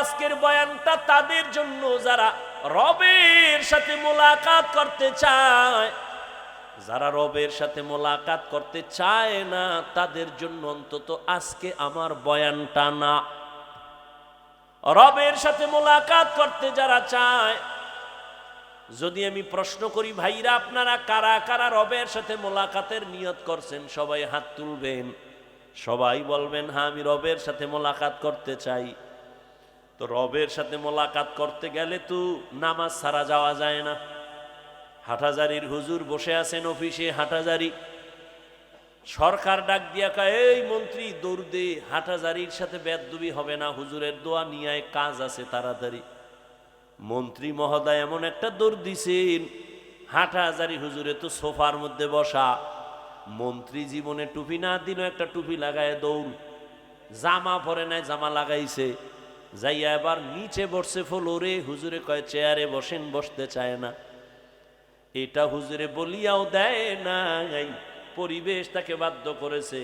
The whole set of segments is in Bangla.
আজকের বয়ানটা তাদের জন্য যারা রবের সাথে মোলাকাত করতে চায়। যারা রবের সাথে মোলাকাত করতে চায় না তাদের জন্য অন্তত আজকে আমার বয়ানটা না। রবের সাথে মোলাকাত করতে যারা চায়, যদি আমি প্রশ্ন করি ভাইরা আপনারা কারা কারা রবের সাথে মোলাকাতের নিয়ত করছেন, সবাই হাত তুলবেন। সবাই বলবেন হ্যাঁ আমি রবের সাথে মোলাকাত করতে চাই। তো রবের সাথে মোলাকাত করতে গেলে তো নামাজ ছাড়া যাওয়া যায় না। হাটহাজারীর হুজুর বসে আছেন অফিসে, হাটহাজারী সরকার ডাক দিয়া কয় এই মন্ত্রী দৌড় দে, হাটহাজারীর সাথে বেদবি হবে না, হুজুরের দোয়া নিয়ে কাজ আছে তাড়াতাড়ি। মন্ত্রী মহোদয় এমন একটা দৌড় দিছেন, হাটহাজারী হুজুরে তো সোফার মধ্যে বসা। মন্ত্রী জীবনে টুপি না দিল, একটা টুপি লাগায় দৌড়, জামা পরে নাই জামা লাগাইছে, যাইয়া এবার নিচে বসছে ফ্লোরে। হুজুরে কয় চেয়ারে বসেন, বসতে চায় না। এটা হুজুরে বলিয়াও দেয় না, পরিবেশ তাকে বাধ্য করেছে।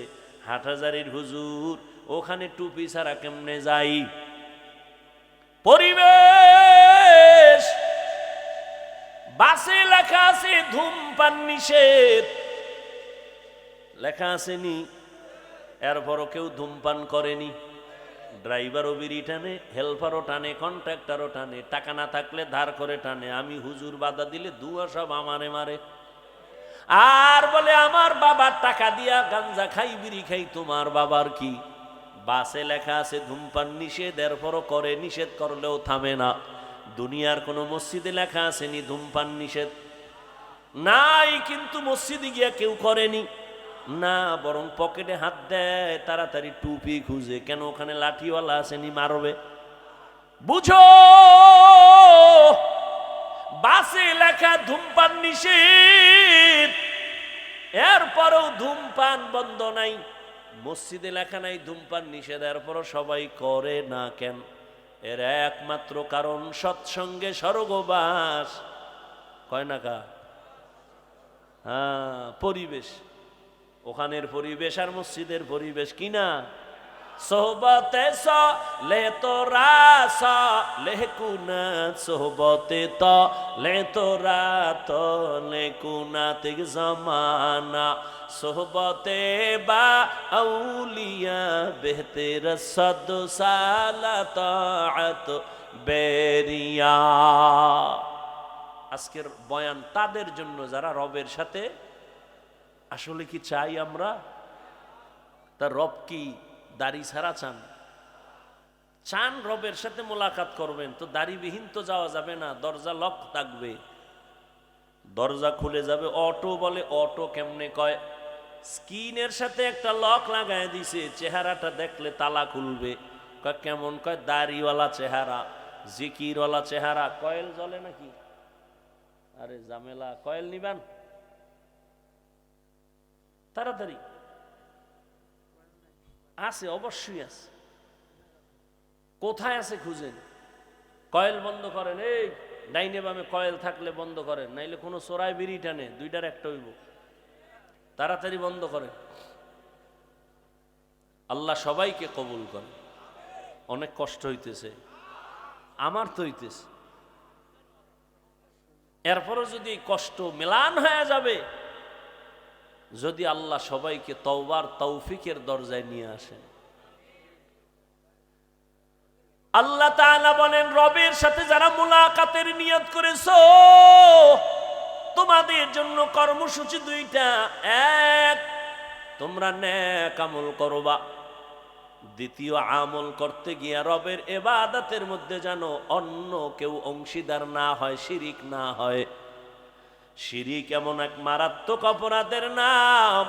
হাটহাজারীর হুজুর ওখানে টুপি ছাড়া কেমনে যাই? পরিবেশ বাসে লেখা আছে ধূমপান নিষেধ, লেখা আসেনি, এরপরও কেউ ধূমপান করেনি। ড্রাইভারও বিড়ি টানে, হেল্পারও টানে, কন্ট্রাক্টরও টানে, টাকা না থাকলে ধার করে টানে। আমি হুজুর বাধা দিলে দুয়া সব আমারে মারে, আর বলে আমার বাবার টাকা দিয়া গাঞ্জা খাই বিড়ি খাই, তোমার বাবার কি? বাসে লেখা আছে ধূমপান নিষেধ, এরপরও করে, নিষেধ করলেও থামে না। দুনিয়ার কোনো মসজিদে লেখা আসেনি ধূমপান নিষেধ? নাই, কিন্তু মসজিদে গিয়া কেউ করেনি না, বরং পকেটে হাত দেয়, তাড়াতাড়ি টুপি খুঁজে, কেন ওখানে লাঠিওয়ালা আসেনি মারবে। বুঝো, বাসে লেখা ধূমপান নিষেধ, এরপরও ধূমপান বন্ধ নাই। মসজিদে লেখা নাই ধূমপান নিষেধ, এরপরও সবাই করে না কেন? এর একমাত্র কারণ সৎসঙ্গে স্বর্গবাস। কয় না কা? হ্যাঁ, পরিবেশ, ওখানের পরিবেশ আর মসজিদের পরিবেশ কিনা? সোহবতে লে তোরা লেকুনা, সোহবতে তো লে তোরা তো লেকুনাত জমানা, সোহবতে বা আউলিয়া বেহতের সদ সালাত বেরিয়া। আজকের বয়ান তাদের জন্য যারা রবের সাথে আসলে কি চাই আমরা? তার রব কি দাড়ি ছাড়া চান? চান রবের সাথে মোলাকাত করবেন, তো দাড়িবিহীন তো যাওয়া যাবে না, দরজা লক থাকবে, দরজা খুলে যাবে। অটো বলে, অটো কেমনে কয়? স্কিনের সাথে একটা লক লাগায় দিছে, চেহারাটা দেখলে তালা খুলবে। কয় কেমন? কয় দাড়িওয়ালা চেহারা, জিকিরওয়ালা চেহারা। কয়েল জ্বলে নাকি? আরে জামেলা, কয়েল নিবেন তাড়াতাড়ি? আছে, অবশ্যই আছে। কোথায় আছে খুঁজেন, কয়েল বন্ধ করেন। এই ডাইনে বামে কয়েল থাকলে বন্ধ করেন, নাইলে কোনো চোরাই বিড়ি টানে, দুইটার একটা হইব, তাড়াতাড়ি বন্ধ করেন। আল্লাহ সবাইকে কবুল করে। অনেক কষ্ট হইতেছে, আমার তো হইতেছে। এরপরও যদি কষ্ট মেলান হয়ে যাবে, যদি আল্লাহ সবাইকে তওবার তৌফিকের দরজায় নিয়ে আসেন। আল্লাহ তাআলা বলেন রবের সাথে যারা মুলাকাতের নিয়ত করেছো, তোমাদের জন্য কর্মসূচি দুইটা। এক, তোমরা নেক আমল করবা। দ্বিতীয়, আমল করতে গিয়া রবের ইবাদতের মধ্যে যেন অন্য কেউ অংশীদার না হয়, শিরিক না হয়। শিরিক এমন এক মারাত্মক অপরাধের নাম,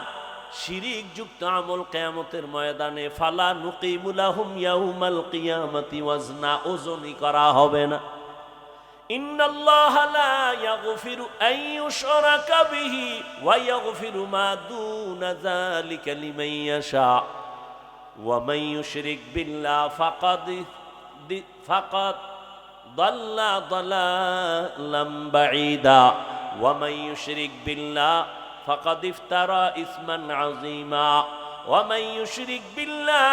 শিরিক যুক্ত আমল কিয়ামতের ময়দানে ফালা নুকিমু লাহুম ইয়াউমাল কিয়ামাতি ওয়াজনা, ওজনই করা হবে না। ইন্নাল্লাহা লা ইয়াগফিরু আন ইউশরাকা বিহি ওয়া ইয়াগফিরু মা দুনা যালিকা লিমান ইয়াশা ওয়া মান ইউশরিক বিল্লাহ ফাকাদ দাল্লা দালালাম বাঈদা ওয়া মান ইউশরিক বিল্লাহ ফাকাদ ইফতারা ইসমান আযীমা ওয়া মান ইউশরিক বিল্লাহ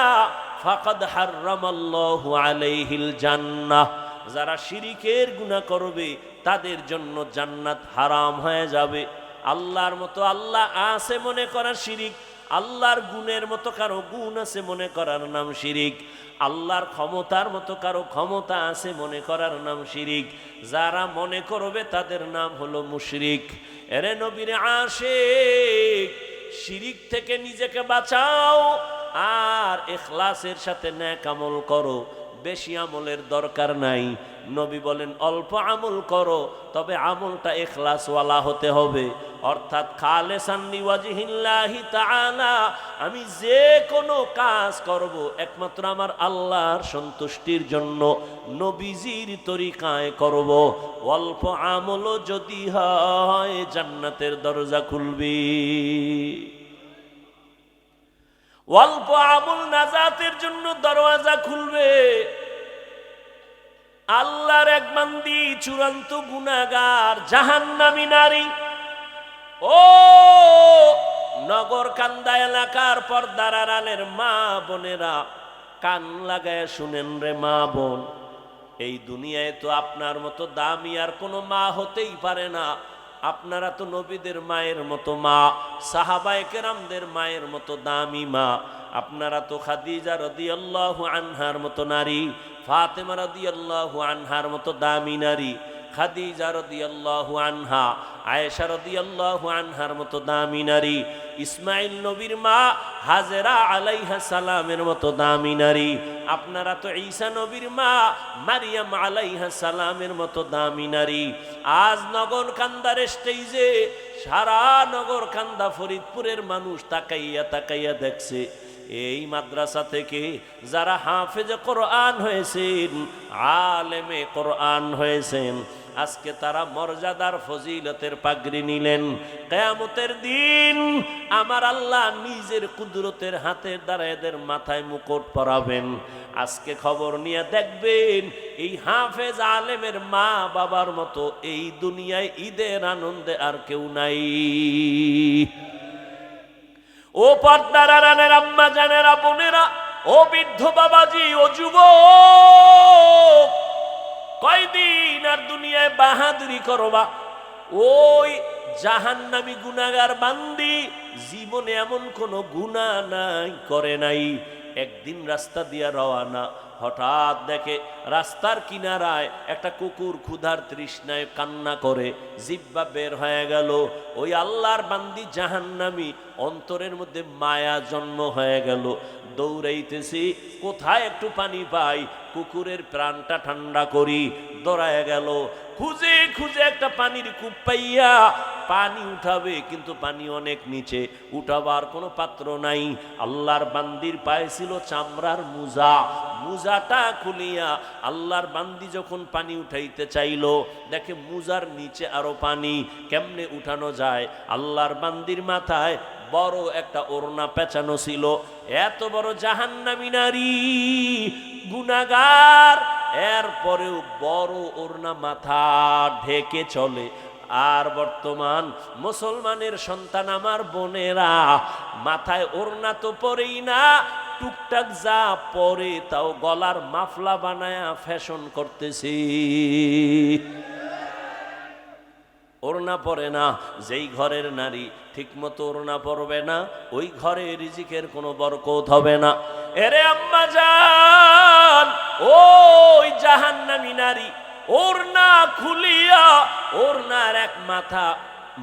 ফাকাদ হাররামাল্লাহু আলাইহিল জান্নাহ, যারা শিরিকের গুনাহ করবে তাদের জন্য জান্নাত হারাম হয়ে যাবে। আল্লাহর মতো আল্লাহ আছে মনে করা শিরিক, আল্লাহর গুণের মতো কারো গুণ আছে মনে করার নাম শিরিক, আল্লাহর ক্ষমতার মতো কারো ক্ষমতা আছে মনে করার নাম শিরিক। যারা মনে করবে তাদের নাম হলো মুশরিক। এরে নবীর আশিক, শিরিক থেকে নিজেকে বাঁচাও আর ইখলাসের সাথে নেক আমল করো। বেশি আমলের দরকার নাই। নবী বলেন অল্প আমল করো, তবে আমলটা ইখলাসওয়ালা হতে হবে, অর্থাৎ খালেসান লিওয়াজহিল্লাহি তাআলা। আমি যে কোনো কাজ করব একমাত্র আমার আল্লাহর সন্তুষ্টির জন্য, নবীজির তরিকায় করব। অল্প আমলও যদি হয় জান্নাতের দরজা খুলবে। অল্প আমল নাজাতের জন্য দরওয়াজা খুলবে। আল্লাহর এক বান্দি চূড়ান্ত গুনাহগার, জাহান্নামী নারী। ও নগর কান্দা এলাকার পর্দার আড়ালের মা বোনেরা, কান লাগায় শুনেন রে মা বোন, এই দুনিয়ায় তো আপনার মতো দামি আর কোনো মা হতেই পারে না। আপনারা তো নবীদের মায়ের মতো মা, সাহাবায়ে কেরামদের মায়ের মতো দামি মা। আপনারা তো খাদিজা রাদিয়াল্লাহু আনহার মতো নারী, ফাতেমা রাদিয়াল্লাহু আনহার মতো দামি নারী, খাদিজা রাদিয়াল্লাহু আনহা, আয়েশা রাদিয়াল্লাহু আনহার মতো দামি নারী, ইসমাইল নবীর মা হাজেরা আলাইহা সালামের মতো দামি নারী। আপনারা তো ঈসা নবীর মা মারিয়াম আলাইহা সালামের মতো দামি নারী। আজ নগর কান্দার স্টেজে সারা নগর কান্দা ফরিদপুরের মানুষ তাকাইয়া তাকাইয়া দেখছে, এই মাদ্রাসা থেকে যারা হাফেজে কোরআন হয়েছেন, আলেমে কোরআন হয়েছেন, আজকে তারা মর্যাদার ফজিলতের পাগড়ি নিলেন। কিয়ামতের দিন আমার আল্লাহ নিজের কুদরতের হাতের দ্বারা এদের মাথায় মুকুট পরাবেন। আজকে খবর নিয়ে দেখবেন এই হাফেজ আলেমের মা বাবার মতো এই দুনিয়ায় ঈদের আনন্দে আর কেউ নাই। ও পর্দার আড়ালের আম্মা জানেরা, বোনেরা, ও বৃদ্ধ বাবাজি, ও যুবক, কয়দিন আর দুনিয়ায় বাহাদুরি করবা? ওই জাহান্নামী গুনাহগার বান্দি জীবনে এমন কোন গুনাহ নাই করে নাই। একদিন রাস্তা দিয়া রওয়ানা, হঠাৎ দেখে রাস্তার কিনারায় একটা কুকুর ক্ষুধার তৃষ্ণায় কান্না করে, জিহ্বা বের হয়ে গেল। ওই আল্লাহর বান্দি জাহান্নামী, অন্তরের মধ্যে মায়া জন্ম হয়ে গেল। দৌড়াইতেছি, কোথায় একটু পানি পাই, কুকুরের প্রাণটা ঠান্ডা করি। দৌড়ায় গেল, খুঁজে খুঁজে একটা পানির কূপ পাইয়া পানি উঠাবে, কিন্তু পানি অনেক নিচে, উঠাবার কোনো পাত্র নাই। আল্লাহর বান্দির পায়ে ছিল চামড়ার মুজা, মুজাটা খুলিয়া আল্লাহর বান্দি যখন পানি উঠাইতে চাইল, দেখে মুজার নিচে আরো পানি, কেমনে উঠানো যায়? আল্লাহর বান্দির মাথায় বড় একটা ওড়না পেঁচানো ছিল। এত বড় জাহান্নামী নারী, গুনাহগার, এরপরেও বড় ওড়না মাথা ঢেকে চলে। আর বর্তমান মুসলমানের সন্তান আমার বোনেরা, মাথায় ওড়না তো পরেই না, টুকটাক যা পরে তাও গলার মাফলা বানায়া ফ্যাশন করতেছি। ওড়না পরে না। যেই ঘরের নারী ঠিক মতো ওড়না পরবে না, ওই ঘরে রিজিকের কোনো বরকত হবে না। এরে আম্মা জান, ওই জাহান্নামী নারী ওড়না খুলিয়া ওড়নার এক মাথা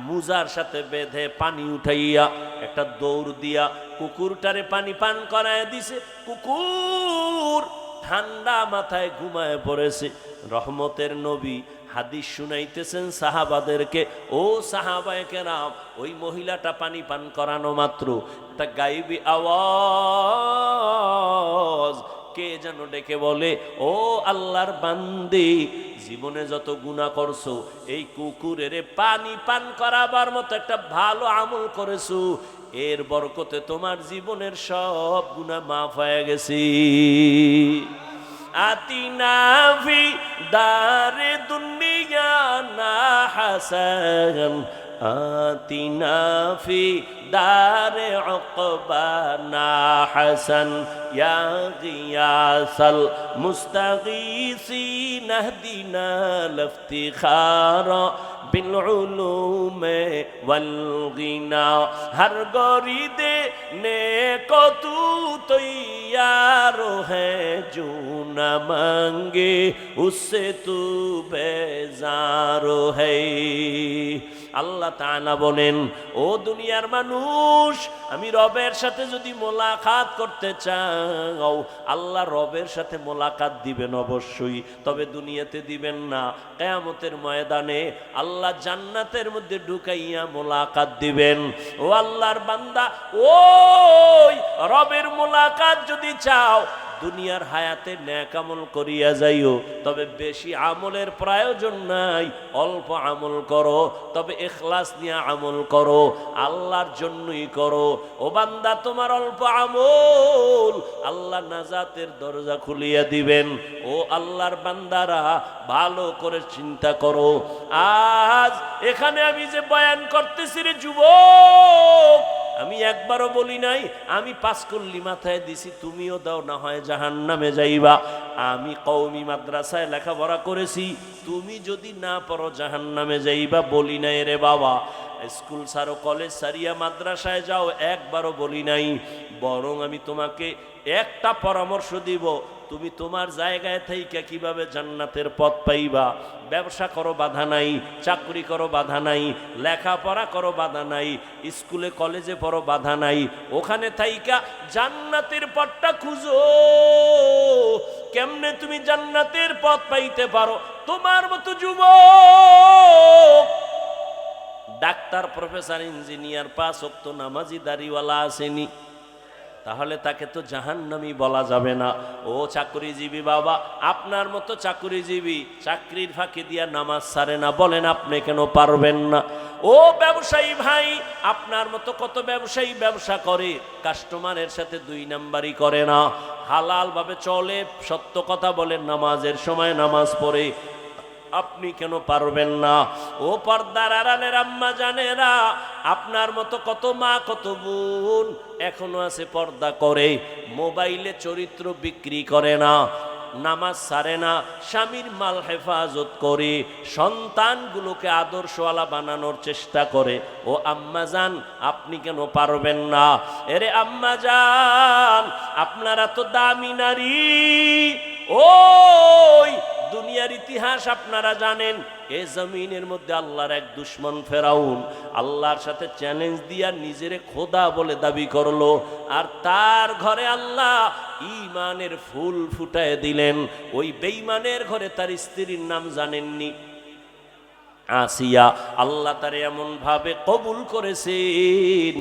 মুজার সাথে বেঁধে পানি উঠাইয়া একটা দৌড় দিয়া কুকুরটারে পানি পান করায় দিছে। কুকুর ঠান্ডা মাথায় ঘুমায় পড়েছে। রহমতের নবী হাদিস শুনাইতেছেন সাহাবাদেরকে, ও সাহাবায়ে কেরাম, ওই মহিলাটা পানি পান করানো মাত্র একটা গায়েবী আওয়াজ কে যেন ডেকে বলে, ও আল্লাহর বান্দি, জীবনে যত গুনাহ করছো, এই কুকুরের পানি পান করাবার মতো একটা ভালো আমল করেছো, এর বরকতে তোমার জীবনের সব গুনাহ মাফ হয়ে গেছে। আতিনা ফি দারে দুনিয়া না হাসান آتنا في دار عقبانا حسن يا غياث المستغيثين اهدنا لافتخار بالعلوم والغنى ہر گوری دینے کو تو تیار ہے جو نہ مانگے اس سے تو بیزار ہے আল্লাহ তাআলা বলেন ও দুনিয়ার মানুষ আমি রবের সাথে যদি মোলাকাত করতে চাও আল্লাহ রবের সাথে মোলাকাত দিবেন অবশ্যই তবে দুনিয়াতে দিবেন না কিয়ামতের ময়দানে আল্লাহ জান্নাতের মধ্যে ঢুকাইয়া মোলাকাত দিবেন ও আল্লাহর বান্দা ওই রবের মোলাকাত যদি চাও দুনিয়ার হায়াতে নেক আমল করিয়া যাইও তবে বেশি আমলের প্রয়োজন নাই অল্প আমল করো তবে ইখলাস নিয়ে আমল করো আল্লাহর জন্যই করো ও বান্দা তোমার অল্প আমল আল্লাহ নাজাতের দরজা খুলিয়া দিবেন ও আল্লাহর বান্দারা ভালো করে চিন্তা করো আজ এখানে আমি যে বয়ান করতেছি রে যুবক আমি একবারও বলি নাই আমি পাঁচ কল্লি মাথায় দিছি তুমিও দাও না হয় জাহান্নামে যাইবা আমি কওমি মাদ্রাসায় লেখাপড়া করেছি তুমি যদি না পড়ো জাহান্নামে যাইবা বলি নাই রে বাবা স্কুল ছাড়ো কলেজ ছাড়িয়া মাদ্রাসায় যাও একবারও বলি নাই বরং আমি তোমাকে একটা পরামর্শ দিব তুমি তোমার জায়গায় থেকে কিভাবে জান্নাতের পথ পাইবা ব্যবসা করো বাধা নাই চাকরি করো বাধা নাই লেখাপড়া করো বাধা নাই স্কুলে কলেজে পড়ো বাধা নাই ওখানে থাইকা জান্নাতের পথটা খুঁজো কেমনে তুমি জান্নাতের পথ পাইতে পারো তোমার মতো যুবক ডাক্তার প্রফেসর ইঞ্জিনিয়ার 5 ওয়াক্ত নামাজি দাড়িওয়ালা আসেনি তাহলে তাকে তো জাহান্নামী বলা যাবে না ও চাকরিজীবী বাবা আপনার মতো চাকরিজীবী চাকরির ফাঁকি দিয়া নামাজ ছাড়ে না বলেন আপনি কেন পারবেন না ও ব্যবসায়ী ভাই আপনার মতো কত ব্যবসায়ী ব্যবসা করে কাস্টমারের সাথে 2 নাম্বারই করে না হালাল ভাবে চলে সত্য কথা বলেন নামাজের সময় নামাজ পড়ে আপনি কেন পারবেন না ও পর্দার আড়ালের আম্মা জানেরা আপনার মতো কত মা কত বোন এখনো আছে পর্দা করে মোবাইলে চরিত্র বিক্রি করে না নামাজ ছাড়ে না স্বামীর মাল হেফাজত করে সন্তানগুলোকে আদর্শওয়ালা বানানোর চেষ্টা করে ও আম্মাজান আপনি কেন পারবেন না এরে আম্মাজান আপনারা তো দামি নারী ওই দুনিয়ার ইতিহাস আপনারা জানেন এই জমিনের মধ্যে আল্লাহর এক দুশমন ফেরাউন আল্লাহর সাথে চ্যালেঞ্জ দিয়া নিজেরে খোদা বলে দাবি করলো আর তার ঘরে আল্লাহ ঈমানের ফুল ফুটায় দিলেন ওই বেঈমানের ঘরে তার স্ত্রীর নাম জানেননি আসিয়া আল্লাহ তারে এমন ভাবে কবুল করেছেন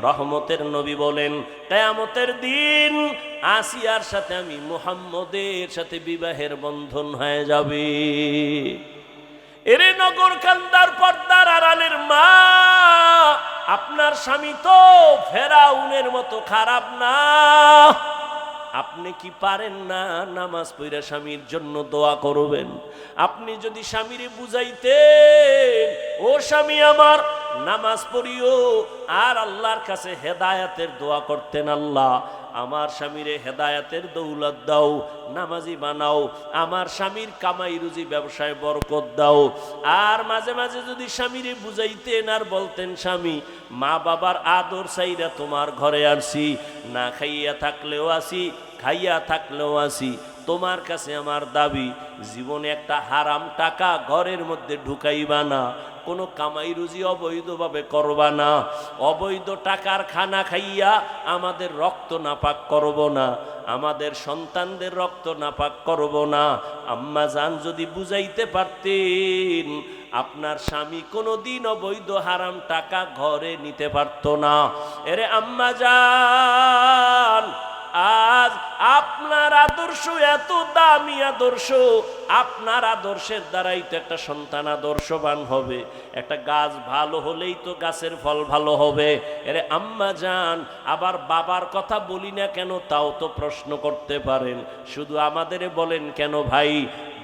রহমতের নবী বলেন কিয়ামতের দিন আসিয়ার সাথে আমি মুহাম্মদের সাথে বিবাহের বন্ধন হয়ে যাবে এরে নগর কান্দার পর্দার আড়ালের মা আপনার স্বামী তো ফেরাউনের মতো খারাপ না আপনি কি পারেন না নামাজ পড়া স্বামীর জন্য দোয়া করবেন আপনি যদি স্বামীরে বুঝাইতেন ও স্বামী আমার নামাজ পড়িও আর আল্লাহর কাছে হেদায়েতের দোয়া করতেন আল্লাহ আমার স্বামীরে হেদায়েতের দৌলত দাও নামাজি বানাও আমার স্বামীর কামাই রুজি ব্যবসায় বরকত দাও আর মাঝে মাঝে যদি স্বামীরে বুঝাইতেন আর বলতেন স্বামী মা বাবার আদর চাইরা তোমার ঘরে আসি না খাইয়া থাকলেও আসি খাইয়া থাকলেও আসি তোমার কাছে আমার দাবি জীবনে একটা হারাম টাকা ঘরের মধ্যে ঢুকাইবা না কোনো কামাই রুজি অবৈধভাবে করবা না অবৈধ টাকার খানা খাইয়া আমাদের রক্ত নাপাক করব না আমাদের সন্তানদের রক্ত নাপাক করব না আম্মা জান যদি বুঝাইতে পারতেন আপনার স্বামী কোনোদিন অবৈধ হারাম টাকা ঘরে নিতে পারতো না এরে আম্মা জান আজ আপনার আদর্শ এত দামি আদর্শ আপনার আদর্শের দ্বারাই তো একটা সন্তান আদর্শবান হবে একটা গাছ ভালো হলেই তো গাছের ফল ভালো হবে এরে আম্মা জান আবার বাবার কথা বলি না কেন তাও তো প্রশ্ন করতে পারেন শুধু আমাদের বলেন কেন ভাই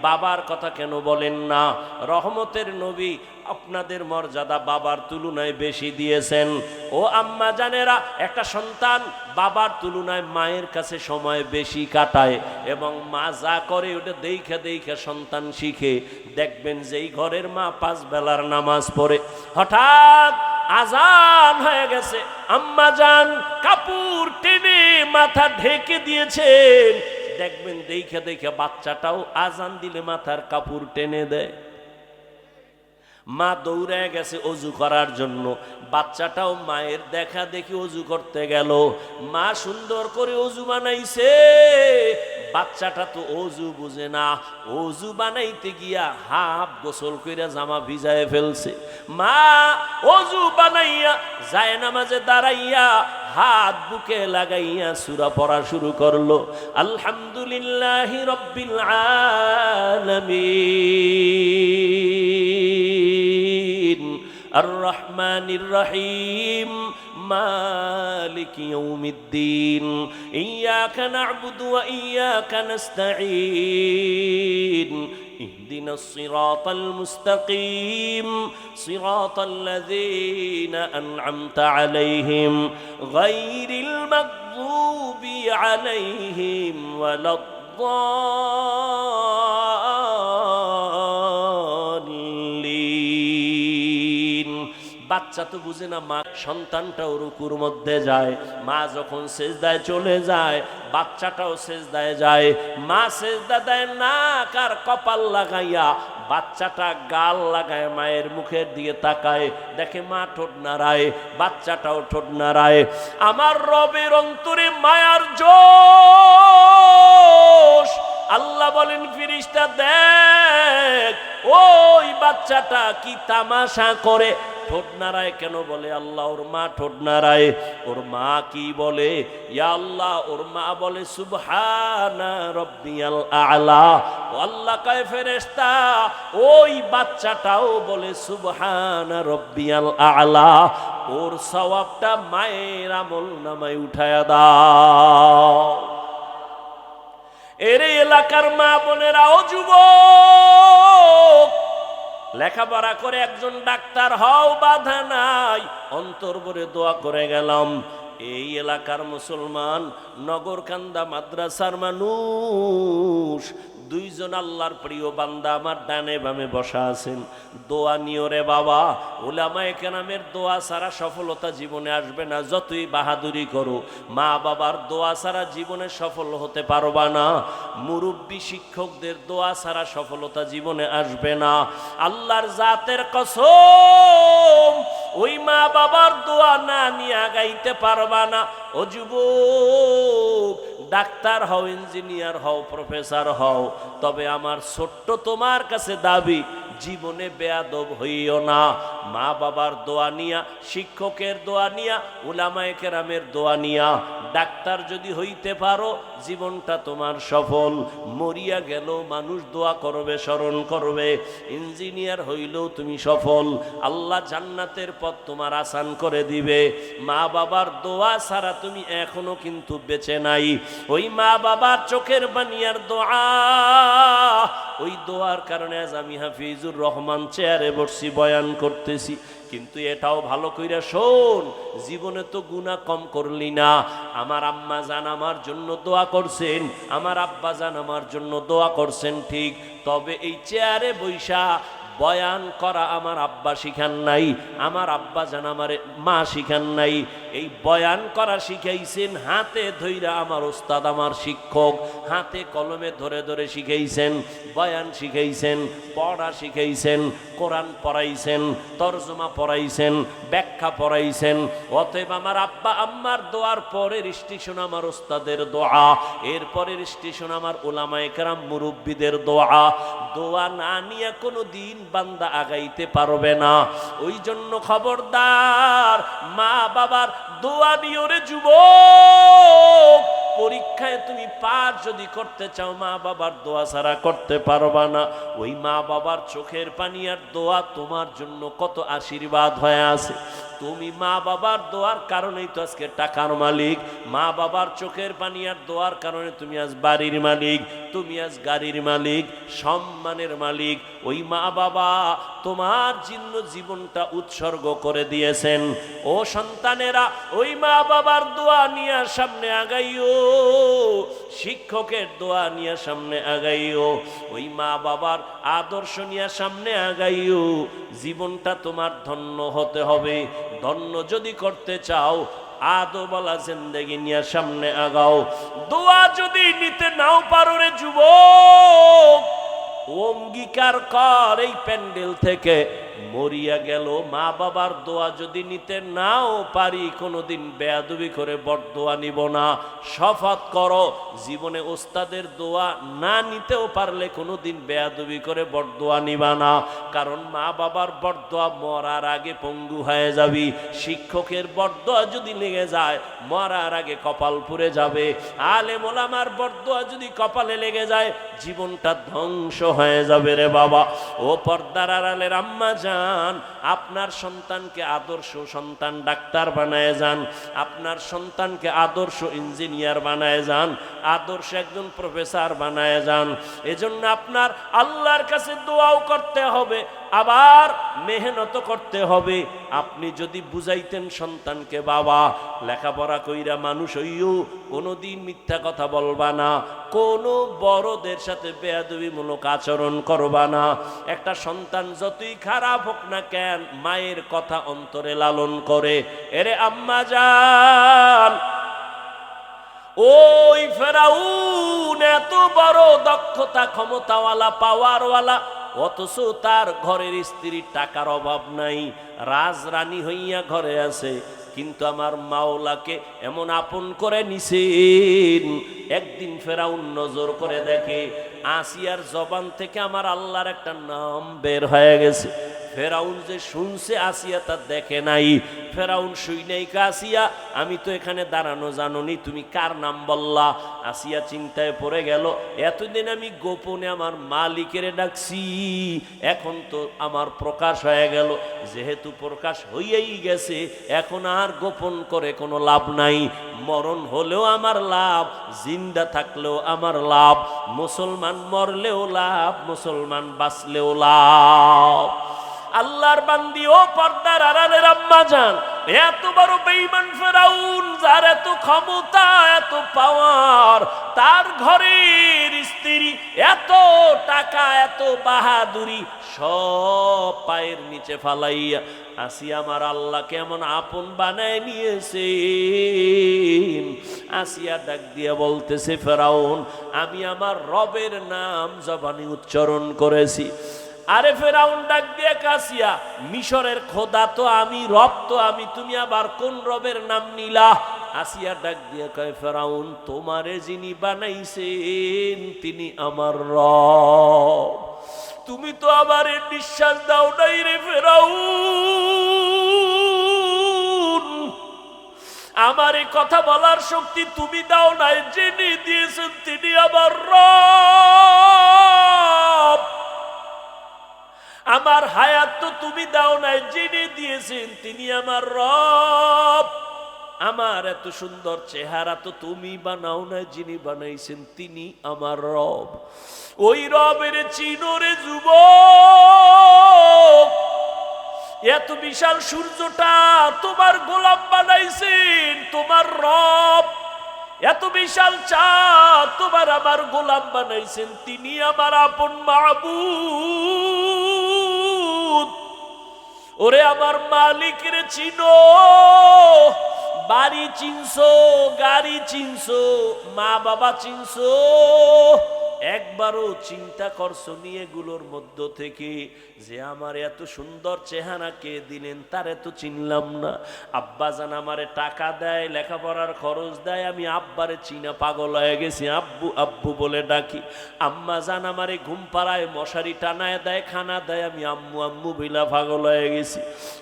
বাবার কথা কেন বলেন না রহমতের নবী আপনাদের মর্যাদা বাবার তুলনায় বেশি দিয়েছেন। ও আম্মা জানেরা, একটা সন্তান বাবার তুলনায় মায়ের কাছে সময় বেশি কাটায় এবং মা যা করে ওটা দেখে দেখে সন্তান শিখে। দেখবেন যেই ঘরের মা 5 বেলার নামাজ পড়ে, হঠাৎ আজান হয়ে গেছে, আম্মা জান কাপড় টেনে মাথা ঢেকে দিয়েছেন, দেখবেন দেখে দেখে বাচ্চাটাও আজান দিলে মাথার কাপড় টেনে দেয়। মা দৌড়ে গেছে অজু করার জন্য, বাচ্চাটাও মায়ের দেখা দেখি অজু করতে গেল। মা সুন্দর করে অজু বানাইছে, বাচ্চাটা তো অজু বুঝে না, অজু বানাইতে গিয়া হাফ গোসল কইরা জামা ভিজায় ফেলছে। মা অজু বানাইয়া যায় নামাজে দাঁড়াইয়া হাত বুকে লাগাইয়া সূরা পড়া শুরু করলো, আলহামদুলিল্লাহি রাব্বিল আলামিন আর রহমানির রহিম মালিকি ইয়াউমিদ্দিন ইয়্যাকা না'বুদু ওয়া ইয়্যাকা নাস্তাঈন ইহদিনাস সিরাতাল মুস্তাকিম সিরাতাল লাযীনা আন'আমতা আলাইহিম গায়রিল মাগযুবি আলাইহিম ওয়ালাদ-দাল্লিন। বাচ্চা তো বুঝে না, মা সন্তানটাও রুকুর মধ্যে যায়, মা যখন সেজদায় চলে যায় বাচ্চাটাও সেজদায় যায়। মা সেজদা দেয় না কার কপাল লাগাইয়া, বাচ্চাটা গাল লাগায় মায়ের মুখের দিকে তাকায়, দেখে মা ঠোঁট নাড়ায়, বাচ্চাটাও ঠোঁট নাড়ায়। আমার রবের অন্তরে মায়ার জোশ। আল্লাহ বলেন, ফেরেশতা দেখ ওই বাচ্চাটা কি তামাশা করে, ঠোঁট নাড়ায় কেন? বলে আল্লাহ ওর মা ঠোঁট নাড়ায়। ওর মা কি বলে? ইয়া আল্লাহ, ওর মা বলে সুবহানা রাব্বিয়াল আ'লা। ও আল্লাহ কয় ফেরেশতা ওই বাচ্চাটাও বলে সুবহানা রাব্বিয়াল আ'লা, ওর সওয়াবটা মায়ের আমল নামায় উঠায়া দাও। এর এলাকার মা বোনেরা ও যুবক, লেখাপড়া করে একজন ডাক্তার হও, বাধা নাই, অন্তর ভরে দোয়া করে গেলাম। এই এলাকার মুসলমান, নগরকান্দা মাদ্রাসার মানুষ, 2 জন আল্লাহর প্রিয় বান্দা আমার ডানে বামে বসা আছেন। দোয়া নিও রে বাবা, উলামায়ে কেরামের দোয়া ছাড়া সফলতা জীবনে আসবে না। যতই বাহাদুরি করো, মা বাবার দোয়া ছাড়া জীবনে সফল হতে পারবা না। মুরব্বী শিক্ষকদের দোয়া ছাড়া সফলতা জীবনে আসবে না। আল্লাহর জাতের কসম, ওই মা বাবার দোয়া না নিয়ে আগাইতে পারবা না। ও যুবক, ডাক্তার হও, ইঞ্জিনিয়ার হও, প্রফেসর হও, তবে আমার ছোট্ট তোমার কাছে দাবি, জীবনে বেয়াদব হইও না। মা বাবার দোয়া নিয়া, শিক্ষকের দোয়া নিয়া, উলামায়ে কেরামের দোয়া নিয়া ডাক্তার যদি হইতে পারো, জীবনটা তোমার সফল। মরিয়া গেল মানুষ দোয়া করবে, স্মরণ করবে। ইঞ্জিনিয়ার হইলেও তুমি সফল, আল্লাহ জান্নাতের পথ তোমার আসান করে দিবে। মা বাবার দোয়া ছাড়া তুমি এখনো কিন্তু বেঁচে নাই। ওই মা বাবার চোখের বানিয়ার দোয়া, ওই দোয়ার কারণে আজ আমি হাফিজুর রহমান চেয়ারে বসছি, বয়ান করতেছি। কিন্তু এটাও ভালো কইরা শোন, জীবনে তো গুনাহ কম করলি না। আমার আম্মা জান আমার জন্য দোয়া করছেন, আমার আব্বা জান আমার জন্য দোয়া করছেন ঠিক, তবে এই চেয়ারে বৈশা বয়ান করা আমার আব্বা শিখান নাই, আমার আব্বা জান আমার মা শিখান নাই। এই বয়ান করা শিখাইছেন হাতে ধইরা আমার ওস্তাদ, আমার শিক্ষক, হাতে কলমে ধরে ধরে শিখাইছেন, বয়ান শিখাইছেন, পড়া শিখাইছেন, কোরআন পড়াইছেন, তরজমা পড়াইছেন, ব্যাখ্যা পড়াইছেন। অতএব আমার আব্বা আম্মার দোয়ার পরের স্টেশন আমার ওস্তাদের দোয়া, এর পরের স্টেশন আমার উলামায়ে কেরাম মুরব্বিদের দোয়া। দোয়া না নিয়ে কোনো দিন বান্দা আগাইতে পারবে না। ওই জন্য খবরদার, মা বাবার দোয়া নিও রে যুবক। পরীক্ষায় তুমি পার যদি করতে চাও, মা বাবার দোয়া ছাড়া করতে পারবা না। ওই মা বাবার চোখের পানি আর দোয়া তোমার জন্য কত আশীর্বাদ হয়ে আছে। তুমি মা বাবার দোয়ার কারণেই তো আজকে টাকার মালিক, মা বাবার চোখের পানি আর দোয়ার কারণে তুমি আজ বাড়ির মালিক, তুমি আজ গাড়ির মালিক, সম্মানের মালিক। ওই মা বাবা তোমার জন্য জীবনটা উৎসর্গ করে দিয়েছেন। ও সন্তানেরা, ওই মা বাবার দোয়া নিয়ে সামনে আগাইও, শিক্ষকের দোয়া নিয়ে সামনে আগাইও, ওই মা বাবার আদর্শ নিয়ে সামনে আগাইও। জীবনটা তোমার ধন্য হতে হবে। ধন্য যদি করতে চাও, আদোওয়ালা জিন্দেগি নিয়ে সামনে আগাও। দোয়া যদি নিতে নাও পারো রে যুবক, অঙ্গীকার কর এই প্যান্ডেল থেকে মরিয়া গেল মা বাবার দোয়া যদি নিতে নাও পারি, কোনোদিন বেয়াদবি করে বরদোয়া নিব না। শপথ করো জীবনে ওস্তাদের দোয়া না নিতেও পারলে কোনোদিন বেয়াদবি করে বরদোয়া নিবা না। কারণ মা বাবার বরদোয়া মরার আগে পঙ্গু হয়ে যাবি, শিক্ষকের বরদোয়া যদি লেগে যায় মরার আগে কপাল পুড়ে যাবে, আলেম ওলামার বরদোয়া যদি কপালে লেগে যায় জীবনটা ধ্বংস হয়ে যাবে রে বাবা। ও পর্দার আড়ালের আম্মা যান, আপনার সন্তানকে আদর্শ সন্তান ডাক্তার বানায় যান, আপনার সন্তানকে আদর্শ ইঞ্জিনিয়ার বানায় যান, আদর্শ একজন প্রফেসর বানায় যান। এজন্য আপনার আল্লাহর কাছে দোয়াও করতে হবে, আবার মেহনত করতে হবে। আপনি যদি বুঝাইতেন সন্তানকে, বাবা লেখাপড়া কইরা মানুষ হইও, কোনোদিন মিথ্যা কথা বলবা না, কোনো বড়দের সাথে বেয়াদবিমূলক আচরণ করবা না। একটা সন্তান যতই খারাপ হোক না কেন, মায়ের কথা অন্তরে লালন করে। এরে আম্মা জান, ওই ফেরাউন এত বড় দক্ষতা, ক্ষমতাওয়ালা, পাওয়ারওয়ালা, অথচ তার ঘরের স্ত্রীর টাকার অভাব নাই, রাজরানী হইয়া ঘরে আছে। কিন্তু আমার মাওলাকে এমন আপন করে নিছেন। একদিন ফেরাউন নজর করে দেখে আসিয়ার জবান থেকে আমার আল্লাহর একটা নাম বের হয়ে গেছে। ফেরাউন যে শুনছে, আসিয়া তা দেখে নাই। ফেরাউন শুই নাই, আসিয়া আমি তো এখানে দাঁড়ানো জানোনি, তুমি কার নাম বললা? আসিয়া চিন্তায় পড়ে গেল, এতদিন আমি গোপনে আমার মালিকের ডাকছি, এখন তো আমার প্রকাশ হয়ে গেল। যেহেতু প্রকাশ হইয়াই গেছে, এখন আর গোপন করে কোনো লাভ নাই। মরণ হলেও আমার লাভ, জিন্দা থাকলেও আমার লাভ। মুসলমান মরলেও লাভ, মুসলমান বাঁচলেও লাভ। আল্লাহর বান্দি ও পর্দার আড়ালের আম্মা জান, এত বড় বেঈমান ফেরাউন, যার এত ক্ষমতা, এত পাওয়ার, তার ঘরের স্ত্রী, এত টাকা, এত বাহাদুরি, সব পায়ের নিচে ফালাইয়া আসিয়া আমার আল্লাহ কেমন আপন বানায় নিয়েছে। আসিয়া ডাক দিয়া বলতেছে, ফেরাউন আমি আমার রবের নাম জবানে উচ্চারণ করেছি। আরে ফেরাউন ডাক দিয়ে, কাসিয়া মিশরের খোদা তো আমি, রব তো আমি, তুমি আবার কোন রবের নাম নিলা? আসিয়া ডাক দিয়ে কয়, ফেরাউন তোমারে যিনি বানাইছেন তিনি আমার রব, তুমি তো আবার বিশ্বাস দাও নাই রে ফেরাউন। আমার এই কথা বলার শক্তি তুমি দাও নাই, যিনি দিয়েছেন তিনি আমার রব। আমার হায়াত তো তুমি দাও নাই, যিনি দিয়েছেন তিনি আমার রব। আমার এত সুন্দর চেহারা তো তুমি বানাও নাই, যিনি বানাইছেন তিনি আমার রব। ওই রবের চিনোরে যুবক, এত বিশাল সূর্যটা তোমার গোলাম বানাইছেন তোমার রব, এত বিশাল চাঁদ তোমার আমার গোলাম বানাইছেন তিনি আমার আপন মাবুদ। ওরে আমার মালিকের চিনো, বাড়ি চিনছো, গাড়ি চিনছো, মা বাবা চিনছো, একবারও চিন্তা করছো নি এগুলোর মধ্য থেকে যে আমার এত সুন্দর চেহারা কে দিলেন তারে তো চিনলাম না। আব্বাজান আমারে টাকা দেয়, লেখাপড়ার খরচ দেয়, আমি আব্বারে চিনা পাগল হয়ে গেছি, আব্বু আব্বু বলে ডাকি। আম্মা জান আমারে ঘুম পাড়ায় মশারি টানায় দেয়, খানা দেয়, আমি আম্মু আম্মু বিলা পাগল হয়ে গেছি।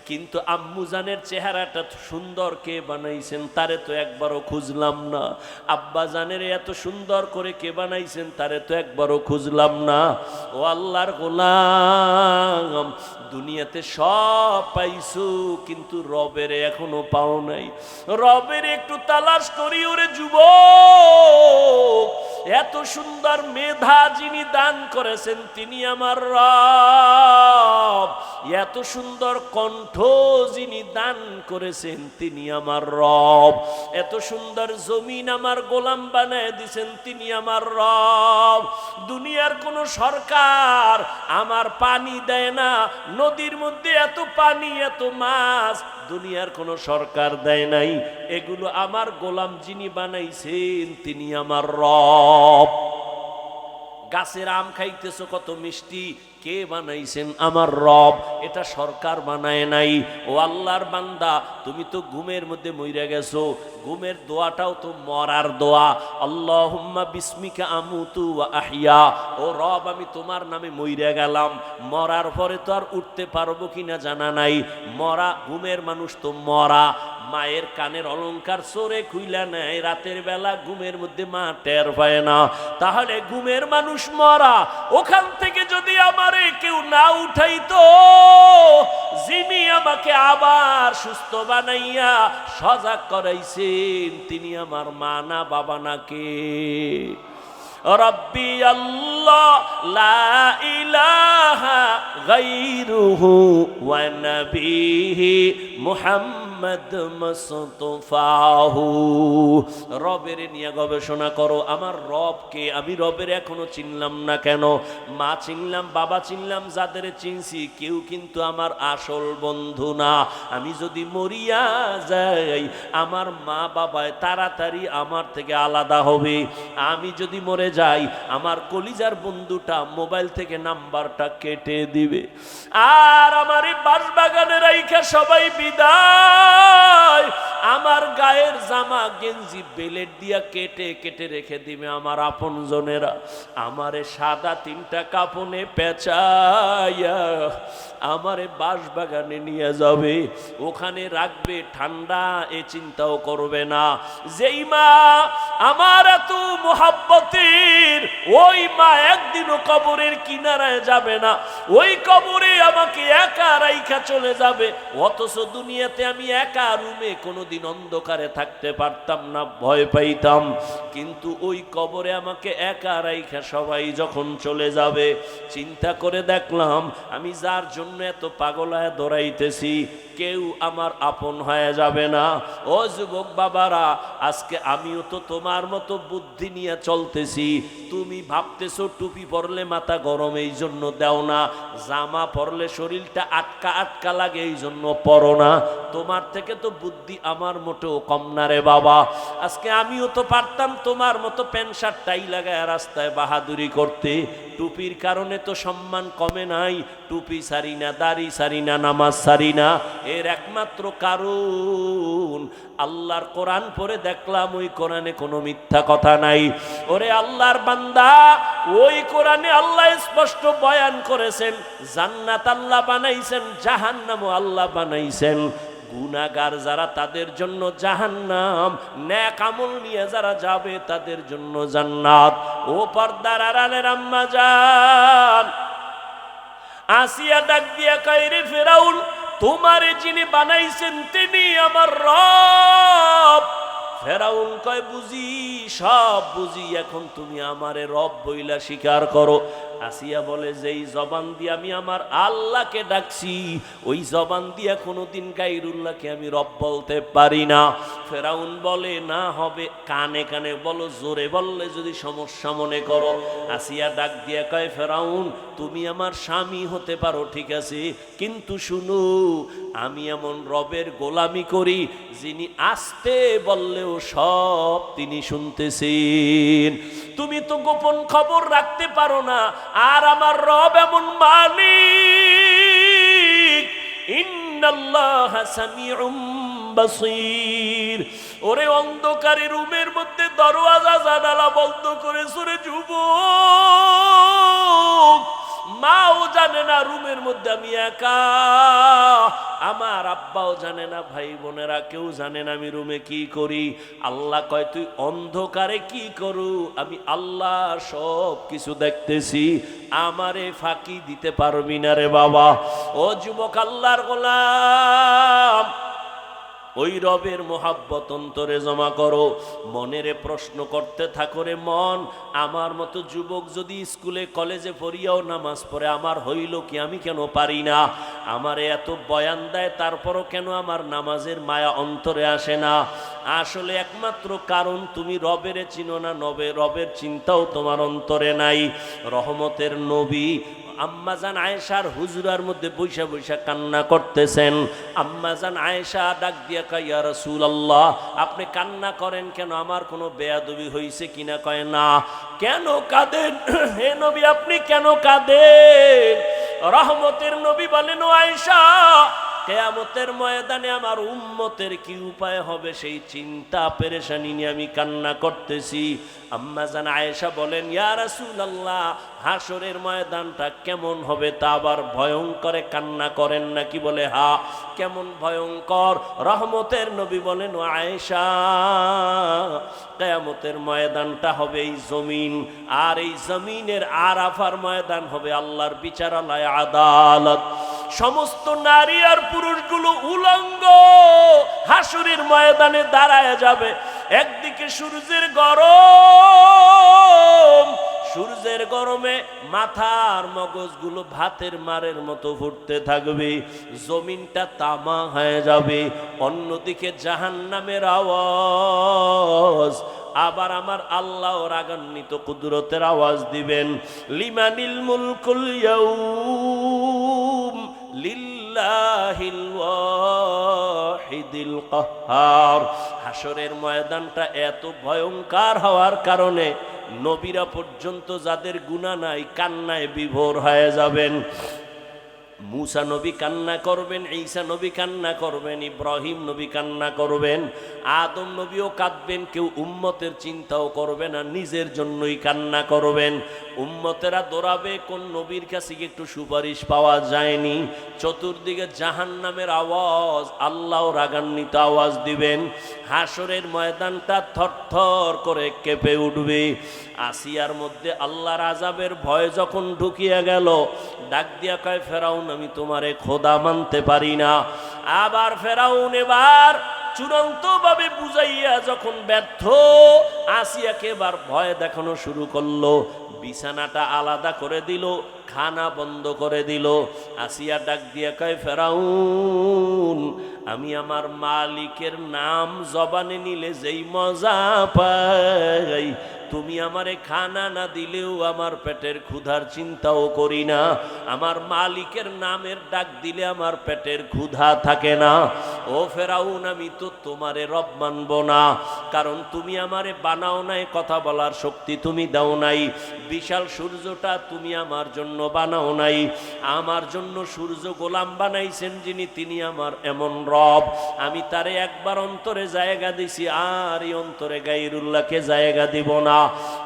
কিন্তু আম্মু জানের চেহারাটা সুন্দর কে বানাইছেন তারে তো একবারও খুঁজলাম না। আব্বা জানের এত সুন্দর করে কে বানাইছেন তারে তো একবারও খুঁজলাম না। ও আল্লাহর গোলাম, দুনিয়াতে সব পাইছো কিন্তু রবের এখনো পাও নাই। রবের একটু তালাশ করি ওরে যুবক। এত সুন্দর মেধা যিনি দান করেছেন তিনি আমার রব। এত সুন্দর কণ্ঠ যিনি দান করেছেন তিনি আমার রব। এত সুন্দর জমিন আমার গোলাম বানায় দিয়েছেন তিনি আমার রব। দুনিয়ার কোন সরকার আমার পানি দেয় না, নদীর মধ্যে এত পানি এত মাছ দুনিয়ার কোন সরকার দেয় নাই। এগুলো আমার গোলাম যিনি বানাইছেন তিনি আমার রব। গাছের আম খাইতেছো কত মিষ্টি, কে বানাইছেন? আমার রব। এটা সরকার বানায় নাই। ও আল্লাহর বান্দা, তুমি তো ঘুমের মধ্যে মইরা গেছো। ঘুমের দোয়াটাও তো মরার দোয়া। আল্লাহুম্মা বিসমিকা আমুতু ওয়া আহইয়া। ও রব, আমি তোমার নামে মইরা গেলাম, মরার পরে তো আর উঠতে পারবো কিনা জানা নাই। মরা, ঘুমের মানুষ তো মরা। মায়ের কানের অলংকার চোরে খুইলা নেয়, রাতের বেলা ঘুমের মধ্যে মা টের পায় না। তাহলে ঘুমের মানুষ মরা। ওখান থেকে যদি আমারে কেউ না উঠাইতো, যিনি আমাকে আবার সুস্থ বানাইয়া সজাগ করাইছেন তিনি আমার মা না বাবা না কে? রব্বি আল্লাহ লা ইলাহা গায়রুহু ওয়া নবিহি মুহাম্মদ মুস্তাফাহু। রবের নিয়ে গবেষণা করো, আমার রবকে আমি রবের এখনো চিনলাম না কেন? মা চিনলাম, বাবা চিনলাম, যাদের চিনছি কেউ কিন্তু আমার আসল বন্ধু না। আমি যদি মরিয়া যাই আমার মা বাবায় তাড়াতাড়ি আমার থেকে আলাদা হবে। আমি যদি মরে যাই আমার কলিজার বন্ধুটা মোবাইল থেকে নাম্বারটা কেটে দিবে। আর আমার এই বাঁশবাগানে রাইখা সবাই বিদায়। আমার গায়ের জামা গেঞ্জি বেলেট দিয়া কেটে কেটে রেখে দিবে আমার আপনজনেরা। আমারে সাদা 3টা কাপনে পেঁচাইয়া আমারে বাঁশবাগানে নিয়ে যাবে, ওখানে রাখবে, ঠান্ডা এ চিন্তাও করবে না। যেই মা আমার এত মুহাব্বতের, ওই মা একদিনও কবরের কিনারায় যাবে না, ওই কবরে আমাকে একা রাইখা চলে যাবে। অথচ দুনিয়াতে আমি একা রুমে কোনোদিন অন্ধকারে থাকতে পারতাম না, ভয় পাইতাম। কিন্তু ওই কবরে আমাকে একা রাইখা সবাই যখন চলে যাবে, চিন্তা করে দেখলাম আমি যার জন্য এত পাগল হয়ে দৌড়াইতেছি কেউ আমার আপন হয়ে যাবে না। ও যুবক বাবারা, আজকে আমিও তো তোমার মতো বুদ্ধি নিয়ে চলতেছি। তুমি ভাবতেছো টুপি পরলে মাথা গরম এই জন্য দাও না, জামা পরলে শরীরটা আটকা আটকা লাগে এই জন্য পরো না। তোমার থেকে তো বুদ্ধি আমার মোটেও কম না রে বাবা। আজকে আমিও তো পারতাম তোমার মতো প্যান্ট শার্ট টাই লাগায় রাস্তায় বাহাদুরি করতে। টুপির কারণে তো সম্মান কমে নাই। টুপি সারি না, দাড়ি সারি না, নামাজ সারি না, এর একমাত্র কারণ আল্লাহর কোরআন পড়ে দেখলাম ওই কোরআনে কোনো মিথ্যা কথা নাই। ওরে আল্লাহর বান্দা, ওই কোরআনে আল্লাহ স্পষ্ট বয়ান করেছেন জান্নাত আল্লাহ বানাইছেন, জাহান্নামও আল্লাহ বানাইছেন। গুনাহগার যারা তাদের জন্য জাহান্নাম, নেক আমল নিয়ে যারা যাবে তাদের জন্য জান্নাত। ও পর্দার আড়ালের আম্মা জান, আসিয়া ডাক দিয়া কয়, রে ফেরাউন, তোমারে যিনি বানাইছেন তিনি আমার রব। ফেরাউন কয়, বুঝি, সব বুঝি, এখন তুমি আমারে রব বইলা স্বীকার করো। আসিয়া বলে, যেই জবান দিয়ে আমি আমার আল্লাহকে ডাকছি ওই জবান দিয়ে কোনোদিন গায়রুল্লাহকে আমি রব বলতে পারি না। ফেরাউন বলে না হবে, কানে কানে বলো, জোরে বললে যদি সমস্যা মনে করো। আসিয়া ডাক দিয়ে কয়, ফেরাউন তুমি আমার স্বামী হতে পারো ঠিক আছে, কিন্তু শুনো আমি এমন রবের গোলামি করি যিনি আস্তে বললেও সব তিনি শুনতেছেন। তুমি তো গোপন খবর রাখতে পারো না, আর আমার রব এমন মালিক, ইন্নাল্লাহা সামিউম বাসীর। ওরে অন্ধকারে রুমের মধ্যে দরওয়াজা জানালা বন্ধ করে সুরে যুবক, মাও জানে না রুমের মধ্যে আমি একা, আমার আব্বাও জানে না, ভাই বোনেরা কেউ জানে না আমি রুমে কি করি। আল্লাহ কয় তুই অন্ধকারে কি করু, আমি আল্লাহ সব কিছু দেখতেছি, আমারে ফাঁকি দিতে পারবি না রে বাবা। ও যুবক আল্লাহর গোলাম, ওই রবের মোহাব্বত অন্তরে জমা করো, মনেরে প্রশ্ন করতে থাকো রে মন, আমার মতো যুবক যদি স্কুলে কলেজে পড়িয়াও নামাজ পড়ে আমার হইল কি, আমি কেন পারি না? আমারে এত বয়ান দেয় তারপরও কেন আমার নামাজের মায়া অন্তরে আসে না? আসলে একমাত্র কারণ তুমি রবেরে চিনো না, রবের চিন্তাও তোমার অন্তরে নাই। রহমতের নবী আম্মাজান আয়েশার হুজুরার মধ্যে বৈশা বৈশা কান্না করতেছেন। আম্মাজান আয়েশা ডাক দিয়া কয়, ইয়া রাসূলুল্লাহ আপনি কান্না করেন কেন, আমার কোনো বেয়াদবি হইছে কিনা? কয় না। কেন কাঁদেন হে নবী, আপনি কেন কাঁদেন? রহমতের নবী বলেন, ও আয়েশা কিয়ামতের ময়দানে আমার উম্মতের কি উপায় হবে সেই চিন্তা পেরেশানি নিয়ে আমি কান্না করতেছি। আম্মাজান আয়েশা বলেন, ইয়া রাসূলুল্লাহ হাসরের ময়দানটা কেমন হবে তা আবার ভয়ঙ্করে কান্না করেন নাকি? বলে হা। কেমন ভয়ঙ্কর? রহমতের নবী বলেন, ও আয়েশা কিয়ামতের ময়দানটা হবে এই জমিন, আর এই জমিনের আরাফার ময়দান হবে আল্লাহর বিচারালয়, আদালত। সমস্ত নারী আর পুরুষগুলো উলঙ্গ হাসরের ময়দানে দাঁড়ায় যাবে। একদিকে সূর্যের গরম, সূর্যের গরমে মাথার মগজগুলো ভাতের মারের মতো ফুটতে থাকবে, জমিনটা তামা হয়ে যাবে। অন্যদিকে জাহান্নামের আওয়াজ, আবার আমার আল্লাহ রাগান্বিত কুদরতের আওয়াজ দিবেন, লিমানিল মুলকুল ইয়াউম লিল্লাহিল ওয়াহিদিল কাহ্হার। হাসরের ময়দানটা এত ভয়ঙ্কর হওয়ার কারণে নবীরা পর্যন্ত যাদের গুনাহ নাই কান্নায় বিভোর হয়ে যাবেন। মুসা নবী কান্না করবেন, ঈসা নবী কান্না করবেন, ইব্রাহিম নবী কান্না করবেন, আদম নবীও কাঁদবেন। কেউ উম্মতের চিন্তাও করবে না, নিজের জন্যই কান্না করবেন। উম্মতেরা দৌড়াবে কোন নবীর কাছে একটু সুপারিশ পাওয়া যায়নি। চতুর্দিকে জাহান্নামের আওয়াজ, আল্লাহ রাগান্বিত আওয়াজ দিবেন। হাসরের ময়দানটা থরথর করে কেঁপে উঠবে। আসিয়ার মধ্যে আল্লাহর আযাবের ভয় যখন ঢুকিয়া গেল, ডাক দিয়া কয়, ফেরাউন আমি তোমারে খোদা মানতে পারি না। আবার ফেরাউন এবার চূড়ান্ত ভাবে বুঝাইয়া যখন ব্যর্থ, আসিয়াকে এবার ভয় দেখানো শুরু করলো। বিছানাটা আলাদা করে দিল, খানা বন্ধ করে দিল। আসিয়া ডাক দিয়া কয়, ফেরাউন আমি আমার মালিকের নাম জবানে নিলে যেই মজা পাই, তুমি আমারে খানা না দিলেও আমার পেটের ক্ষুধার চিন্তাও করি না। আমার মালিকের নামের ডাক দিলে আমার পেটের ক্ষুধা থাকে না। ও ফেরাউন আমি তো তোমারে রব মানব না, কারণ তুমি আমারে বানাও নাই, কথা বলার শক্তি তুমি দাও নাই। বিশাল সূর্যটা তুমি আমার জন্য বানাও নাই, আমার জন্য সূর্য গোলাম বানাইছেন যিনি, তিনি আমার এমন রব। আমি তারে একবার অন্তরে জায়গা দিছি, আর এই অন্তরে গায়রুল্লাহকে জায়গা দিব না।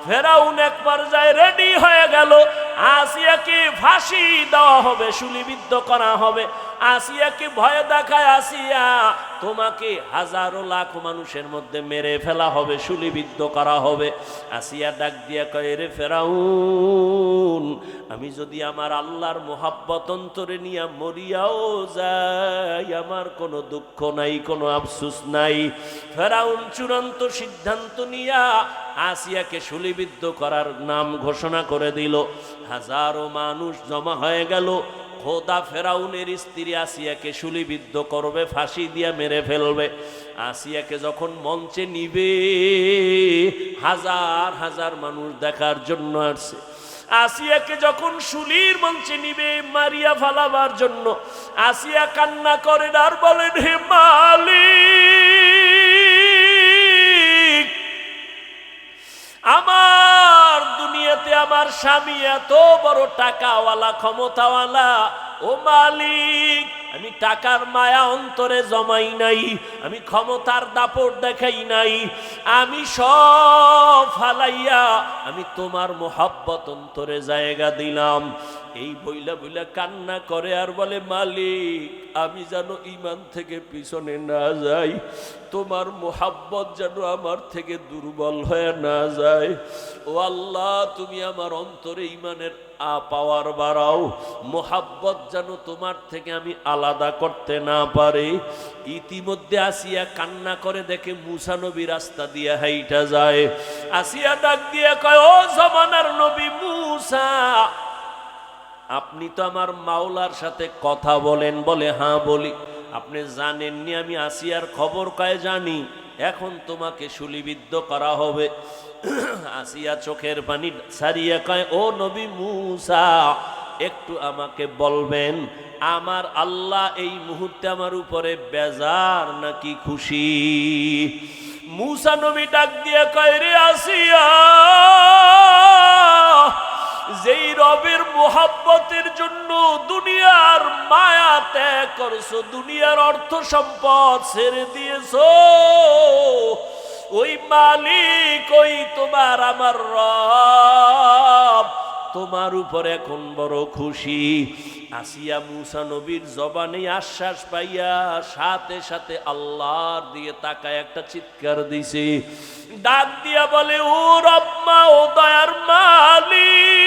ফেরাউন একবার যায় রেডি হয়ে গেল, আসিয়াকে ফাঁসি দেওয়া হবে, শুলিবিদ্ধ করা হবে। আসিয়াকে ভয় দেখায়, আসিয়া তোমাকে হাজারো লাখ মানুষের মধ্যে মেরে ফেলা হবে, শুলিবিদ্ধ করা হবে। আসিয়া ডাক দিয়া কয়, রে ফেরাউন আমি যদি আমার আল্লাহর মোহাব্বত অন্তরে নিয়ে মরিয়াও যাই, আমার কোনো দুঃখ নাই, কোনো আফসোস নাই। ফেরাউন চূড়ান্ত সিদ্ধান্ত নিয়া আসিয়াকে শুলিবিদ্ধ করার নাম ঘোষণা করে দিল। হাজারো মানুষ জমা হয়ে গেল, খোদা ফেরাউনের স্ত্রী আসিয়াকে শুলিবিদ্ধ করবে, ফাঁসি দিয়া মেরে ফেলবে। আসিয়াকে যখন মঞ্চে নিবে, হাজার হাজার মানুষ দেখার জন্য আসছে। আসিয়াকে যখন শুলির মঞ্চে নিবে মারিয়া ফালাবার জন্য, আসিয়া কান্না করেন আর বলেন, হে মালিক, আমার দুনিয়াতে আমার স্বামী এত বড় টাকাওয়ালা, ক্ষমতাওয়ালা, ও মালিক, আমি টাকার মায়া অন্তরে জমাই নাই, আমি ক্ষমতার দাপট দেখাই নাই, আমি সব ফালাইয়া আমি তোমার মোহাব্বত অন্তরে জায়গা দিলাম। এই বইলা বইলা কান্না করে আর বলে, মালিক, আমি যেন ঈমান থেকে পিছনে না যাই, তোমার মোহাব্বত যেন আমার থেকে দুর্বল হয়ে না যায়। ও আল্লাহ, তুমি আমার অন্তরে ঈমানের পাওয়ার বাড়াও, মোহাব্বত যেন তোমার থেকে আমি আলাদা করতে না পারে। ইতিমধ্যে আসিয়া কান্না করে দেখে মুসা নবী রাস্তা দিয়ে হাইটা যায়। আসিয়া ডাক দিয়ে কয়, ও জমানার নবী মুসা, আপনি তো আমার মাওলার সাথে কথা বলেন? বলে, হ্যাঁ বলি। আপনি জানেননি আমি আসিয়ার খবর কয়? জানি। এখন তোমাকে শুলিবিদ্ধ করা হবে। আসিয়া চোখের পানি ছাড়িয়ে কয়, ও নবী মুসা, একটু আমাকে বলবেন আমার আল্লাহ এই মুহূর্তে আমার উপরে বেজার নাকি খুশি? মুসা নবী ডাক দিয়ে কয়, রে আসিয়া, যেই রবের মোহাব্বতের জন্য দুনিয়ার মায়া ত্যাগ করছো, দুনিয়ার অর্থ সম্পদ ছেড়ে দিয়েছো, ওই মালিক, ওই তোমার আমার রব তোমার উপর এখন বড় খুশি। আসিয়া মুসা নবীর জবানে আশ্বাস পাইয়া সাথে সাথে আল্লাহর দিয়ে তাকায় একটা চিৎকার দিছে, ডাক দিয়া বলে, ও রব্বা, ও দয়ার মালিক,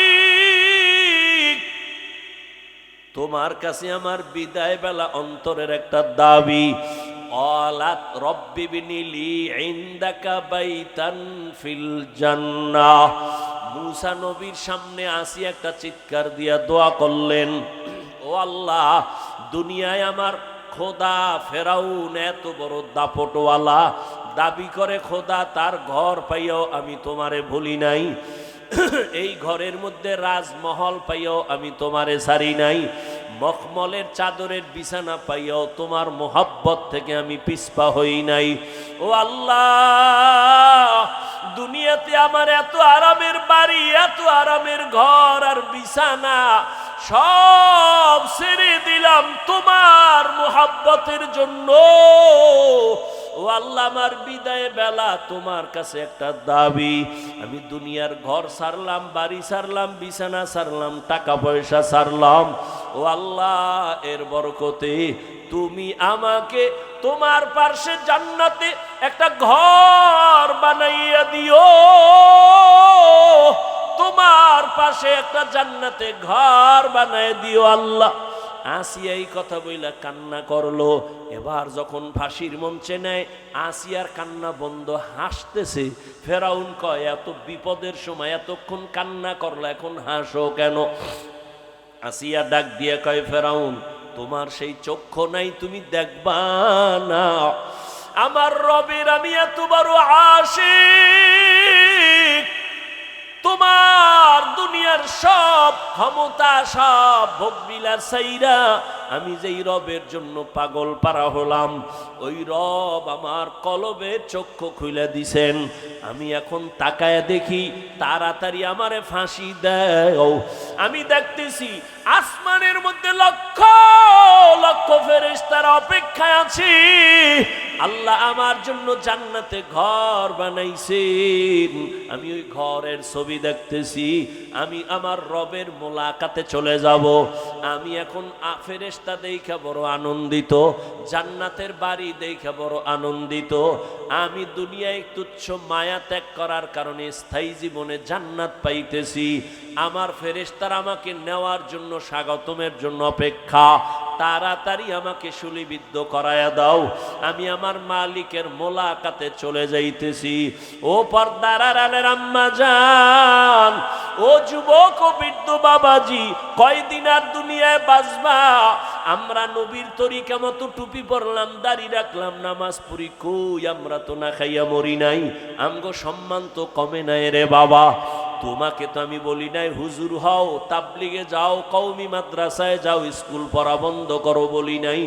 তোমার কাছে আমার বিদায় বেলা অন্তরের একটা দাবি। অলাত রব্বি বিনিলি ইনদাকা বাইতান ফিল জান্নাহ। মুসা নবীর সামনে আসি একটা চিৎকার দিয়া দোয়া করলেন, ও আল্লাহ, দুনিয়ায় আমার খোদা ফেরাউন এত বড় দাপটওয়ালা, দাবি করে খোদা, তার ঘর পাইয়াও আমি তোমারে ভুলি নাই, এই ঘরের মধ্যে রাজমহল পাইয়াও আমি তোমারে ছাড়ি নাই, মখমলের চাদরের বিছানা পাইয়াও তোমার মোহাব্বত থেকে আমি পিছপা হই নাই। ও আল্লাহ, দুনিয়াতে আমার এত আরামের বাড়ি, এত আরামের ঘর আর বিছানা সব ছেড়ে দিলাম তোমার মোহাব্বতের জন্য। ও আল্লাহ, আমার বিদায় বেলা তোমার কাছে একটা দাবি, আমি দুনিয়ার ঘর ছাড়লাম, বাড়ি ছাড়লাম, বিছানা ছাড়লাম, টাকা পয়সা ছাড়লাম, ও আল্লাহ, এর বরকতে তুমি আমাকে তোমার পাশে জান্নাতে একটা ঘর বানাইয়া দিও, তোমার পাশে একটা জান্নাতে ঘর বানাই দিও আল্লাহ। আসিয়া এই কথা বইলা কান্না করলো। এবার যখন ফাঁসির মঞ্চে নেয়, আসিয়ার কান্না বন্ধ, হাসতেছে। ফেরাউন কয়, এত বিপদের সময় এতক্ষণ কান্না করলো, এখন হাসো কেন? আসিয়া ডাক দিয়ে কয়, ফেরাউন, তোমার সেই চক্ষু নাই, তুমি দেখবা না আমার রবের আমি এত বড় আশিক, তোমার দুনিয়ার সব ক্ষমতা, সব ভোগবিলাস চাইরা আমি যেই রবের জন্য পাগল পারা হলাম, ওই রব আমার কলবের চক্ষু খুলে দিছেন। আমি এখন তাকায় দেখি, তাড়াতাড়ি আমারে ফাঁসি দাও। আমি দেখতেছি আসমানের মধ্যে লক্ষ লক্ষ ফেরেশতারা অপেক্ষায় আছি। আল্লাহ আমার জন্য জান্নাতে ঘর বানাইছেন, আমি ওই ঘরের ছবি দেখতেছি। আমি আমার রবের মোলাকাতে চলে যাব। আমি এখন ফেরেশতা দেখা বড় আনন্দিত, জান্নাতের বাড়ি দেখা বড় আনন্দিত। আমি দুনিয়ায় তুচ্ছ মায়া ত্যাগ করার কারণে স্থায়ী জীবনে জান্নাত পাইতেছি। আমার ফেরেশতারা আমাকে নেওয়ার জন্য, স্বাগতমের জন্য অপেক্ষা। তাড়াতাড়ি আমাকে শুলিবিদ্ধ করায়া দাও, আমি আমার মালিকের মোলাকাতে চলে যাইতেছি। ও পর্দার আড়ালের আম্মা জান, ও যুবক ও বৃদ্ধ বাবাজি, কয়দিন আর দুনিয়ায় বাঁচবা? আমরা নবীর তরিকা মতো টুপি পরলাম, দাড়ি রাখলাম, নামাজ পড়ি, কই আমরা তো না খাইয়া মরি নাই। আমগো সম্মান তো কমে নাই রে বাবা। তোমাকে তো আমি বলি নাই হুজুর হও, তাবলিগে যাও, কওমি মাদ্রাসায় যাও, স্কুল পড়া বন্ধ করো বলি নাই।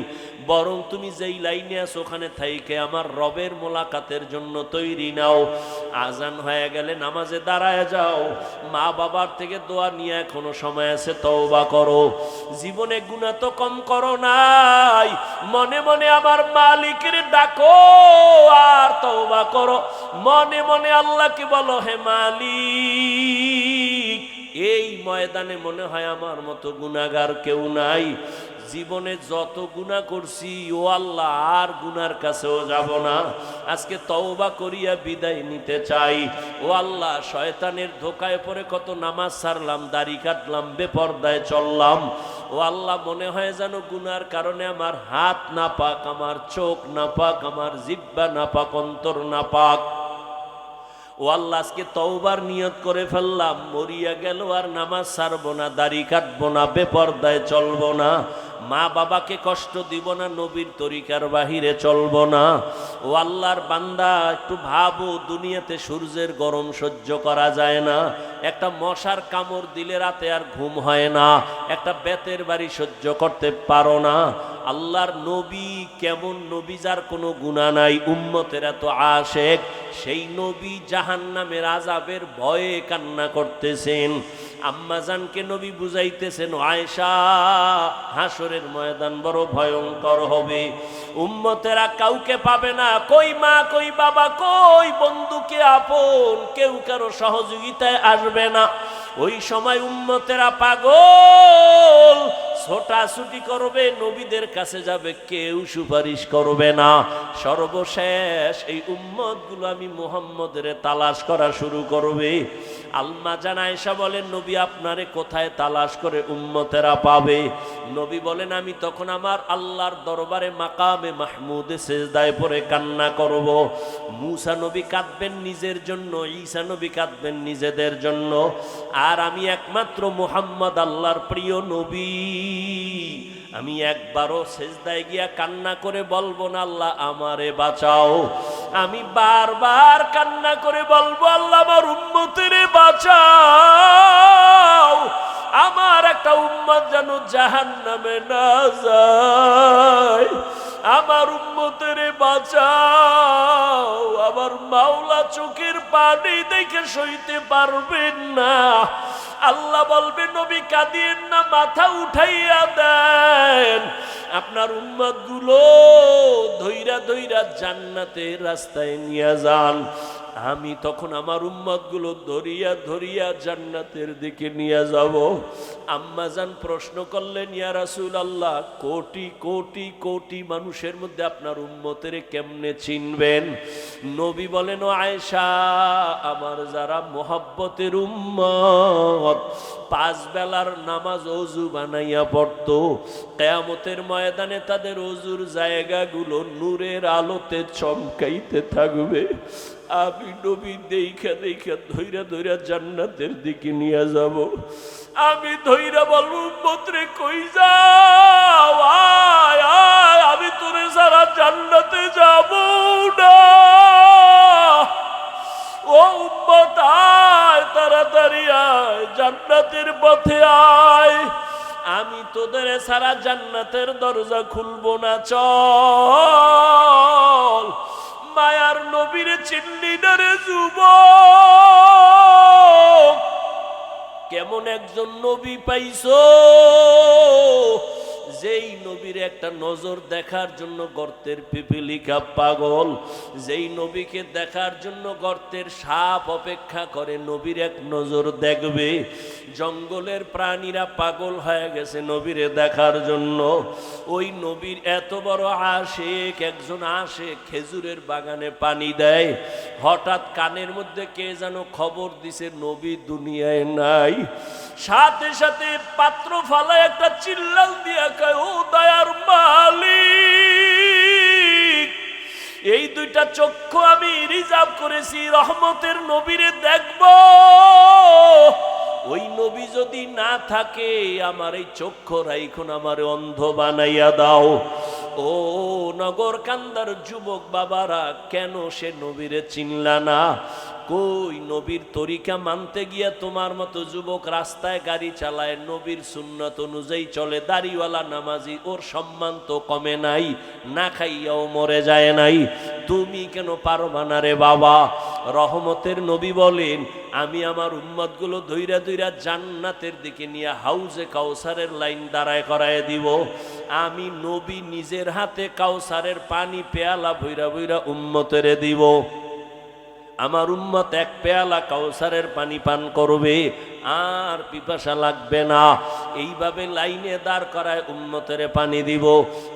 বরং তুমি যেই লাইনে আছো ওখানে থাইকে আমার রবের মোলাকাতের জন্য তৈরি নাও। আজান হয়ে গেলে নামাজে দাঁড়ায় যাও, মা বাবার থেকে দোয়া নিয়ে এখনো সময় আছে, তওবা করো। জীবনে গুনাহ তো কম করো নাই, মনে মনে আমার মালিকের ডাকো আর তওবা করো। মনে মনে আল্লাহকে বলো, হে মালিক, এই ময়দানে মনে হয় আমার মতো গুনাহগার কেউ নাই। জীবনে যত গুনাহ করছি ও আল্লাহ, আর গুনার কাছেও যাব না। আজকে তওবা করিয়া বিদায় নিতে চাই। ও আল্লাহ, শয়তানের ধোকায় পড়ে কত নামাজ ছাড়লাম, দাড়ি কাটলাম, বেপরদায় চললাম। ও আল্লাহ, মনে হয় যেন গুনার কারণে আমার হাত নাপাক, আমার চোখ নাপাক, আমার জিহ্বা নাপাক, অন্তর নাপাক। ও আল্লাহ, আজকে তওবার নিয়ত করে ফেললাম, মরিয়া গেল আর নামাজ ছাড়বো না, দাড়ি কাটবো না, বেপরদায় চলবো না, মা বাবাকে কষ্ট দিব না, নবীর তরিকার বাহিরে চলবো না। ও আল্লাহর বান্দা, একটু ভাবো, দুনিয়াতে সূর্যের গরম সহ্য করা যায় না, একটা মশার কামড় দিলে রাতে আর ঘুম হয় না, একটা বেতের বাড়ি সহ্য করতে পারো না। আল্লাহর নবী কেমন নবী, যার কোনো গুনাহ নাই, উম্মতের এত আশেক, সেই নবী জাহান্নামের আযাবের ভয়ে কান্না করতেছেন। আম্মাজানকে নবী বুঝাইতেছেন, আয়েশা, হাসরের ময়দান বড় ভয়ঙ্কর হবে, উম্মতেরা কাউকে পাবে না, কই মা, কই বাবা, কই বন্ধু, কে আপন, কেউ কারো সহযোগিতায় আসবে না। ওই সময় উম্মতেরা পাগল, ছোটাছুটি করবে, নবীদের কাছে যাবে, কেউ সুপারিশ করবে না। সর্বশেষ এই উম্মতগুলো আমি মুহাম্মদের তালাশ করা শুরু করবে। আম্মা জান আয়েশা বলেন, নবী আপনারে কোথায় তালাশ করে উম্মতেরা পাবে? নবী বলেন, আমি তখন আমার আল্লাহর দরবারে মাকামে মাহমুদে সেজদায় পড়ে কান্না করব। মূসা নবী কাঁদবেন নিজের জন্য, ঈসা নবী কাঁদবেন নিজেদের জন্য, আর আমি একমাত্র মুহাম্মদ আল্লাহর প্রিয় নবী, আমি একবারও সেজদায় গিয়া কান্না করে বলবো না আল্লাহ আমারে বাঁচাও। আমি বারবার কান্না করে বলবো, আল্লাহ আমার উম্মতেরে বাঁচাও, আমার একটা উম্মত যেন জাহান্নামে না যায়, আমার উম্মতেরে বাঁচাও। আমার মাওলা চোখের পানি দেখে সইতে পারবেন না। আল্লাহ বলবে, নবী কাঁদিয়েন না, মাথা উঠাইয়া দেন, আপনার উম্মতগুলো ধইরা ধইরা জান্নাতের রাস্তায় নিয়ে যান। আমি তখন আমার উম্মতগুলো ধরিয়া ধরিয়া জান্নাতের দিকে নিয়ে যাব। আম্মাজান প্রশ্ন করলেন, ইয়া রাসূলুল্লাহ, কোটি কোটি কোটি মানুষের মধ্যে আপনার উম্মতের কেমনে চিনবেন? নবী বলেন, ও আয়েশা, আমার যারা মুহাব্বতের উম্মত, 5 বেলার নামাজ ওযু বানাইয়া পড়তো, কিয়ামতের ময়দানে তাদের ওযুর জায়গাগুলো নূরের আলোতে চমকাইতে থাকবে। আমি নবী দেখা দেখা ধইরা ধইরা জান্নাতের দিকে নিয়ে যাব। আমি ধইরা বলবো, উম্মত রে কই যাও, আয় আয়, আমি তোরে সারা জান্নাতে যাব না। ও উম্মত, আয়, তাড়াতাড়ি আয়, জান্নাতের পথে আয়, আমি তোদের সারা জান্নাতের দরজা খুলবো না, চল। মায়ার নবীরে চিনলি না রে যুবক? কেমন একজন নবী পাইছো, যেই নবীর একটা নজর দেখার জন্য গর্তের পিপিলিকা পাগল, যেই নবীকে দেখার জন্য গর্তের সাপ অপেক্ষা করে নবীর এক নজর দেখবে। জঙ্গলের প্রাণীরা পাগল হয়ে গেছে নবীরে দেখার জন্য। ওই নবীর এত বড় আশিক একজন আসে, খেজুরের বাগানে পানি দেয়, হঠাৎ কানের মধ্যে কে যেন খবর দিছে নবী দুনিয়ায় নাই। সাথে সাথে পাত্র ফালায় একটা চিল্লাল দিয়া কয়, ও দয়ার মালিক, এই দুইটা চক্ষু আমি রিজার্ভ করেছি রহমতের নবীরে দেখব। ওই নবী যদি না থাকে আমার এই চক্ষু রাইখুন, আমারে অন্ধ বানাইয়া দাও। ও নগর কান্দার যুবক বাবারা, কেন সে নবীরে চিনলা না? কই নবীর তরিকা মানতে গিয়া তোমার মতো যুবক রাস্তায় গাড়ি চালায়, নবীর সুন্নত অনুযায়ী চলে, দাড়িওয়ালা নামাজি, ওর সম্মান তো কমে নাই, না খাইয়াও মরে যায় নাই। তুমি কেন পারবা না রে বাবা? রহমতের নবী বলেন, আমি আমার উম্মতগুলো ধইরা ধইরা জান্নাতের দিকে নিয়ে হাউজে কাউসারের লাইন দাঁড়ায় করায় দিব। আমি নবী নিজের হাতে কাউসারের পানি পেয়ালা ভইরা ভইরা উম্মতেরে দিব। আমার উম্মত এক পেয়ালা কাউসারের পানি পান করবে, আর পিপাসা লাগবে না। এইভাবে লাইনে দাঁড় করায় উম্মতের পানি দিব।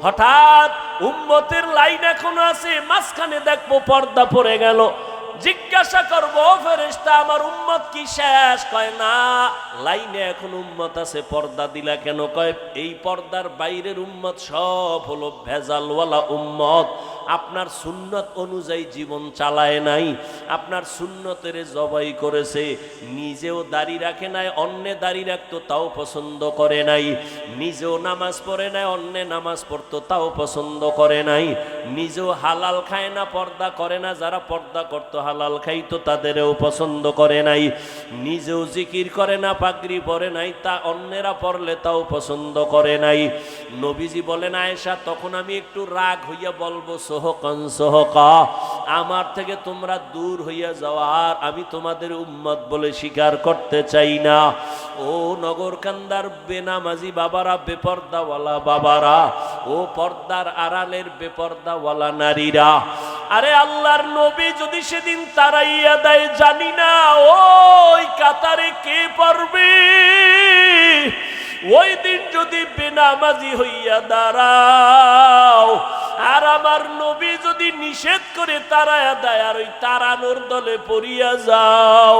হঠাৎ উম্মতের লাইন এখনো আছে, মাঝখানে দেখবো পর্দা পড়ে গেল। জিজ্ঞাসা করবো, ফেরেশতা আমার উম্মত কি শেষ? কয় না, লাইনে এখন উম্মত আছে, পর্দা দিলা কেন? কয় এই পর্দার বাইরের উম্মত সব হলো ভেজালওয়ালা উম্মত, আপনার সুন্নত অনুযায়ী জীবন চালায় নাই, আপনার সুন্নতের জবাই করেছে, নিজেও দাড়ি রাখে নাই, অন্যে দাড়ি রাখতো তাও পছন্দ করে নাই, নিজেও নামাজ পড়ে নাই, অন্যে নামাজ পড়তো তাও পছন্দ করে নাই, নিজেও হালাল খায় না, পর্দা করে না, যারা পর্দা করতো হালাল খাইতো তাদেরও পছন্দ করে নাই, নিজেও জিকির করে না, পাগড়ি পরে নাই, তা অন্যেরা পড়লে তাও পছন্দ করে নাই। নবীজি বলেন, আয়েশা তখন আমি একটু রাগ হইয়া বলবো, সোহকান সোহকা, আমার থেকে তোমরা দূর হইয়া যাওয়া, আর আমি তোমাদের উম্মত বলে স্বীকার করতে চাই না। ও নগর কান্দার বেনামাজি বাবারা, বেপর্দাওয়ালা বাবারা, ও পর্দার আড়ালের বেপর্দাওয়ালা নারীরা, আরে আল্লাহর নবী যদি সেদিন তারাইয়া দেয় জানি না ওই কাতারে কে পড়বে। ওই দিন যদি বেনামাজি হইয়া দাঁড়াও, আর আমার নবী যদি নিষেধ করে তারায়া দেয়, আর ওই তারানোর দলে পড়িয়া যাও,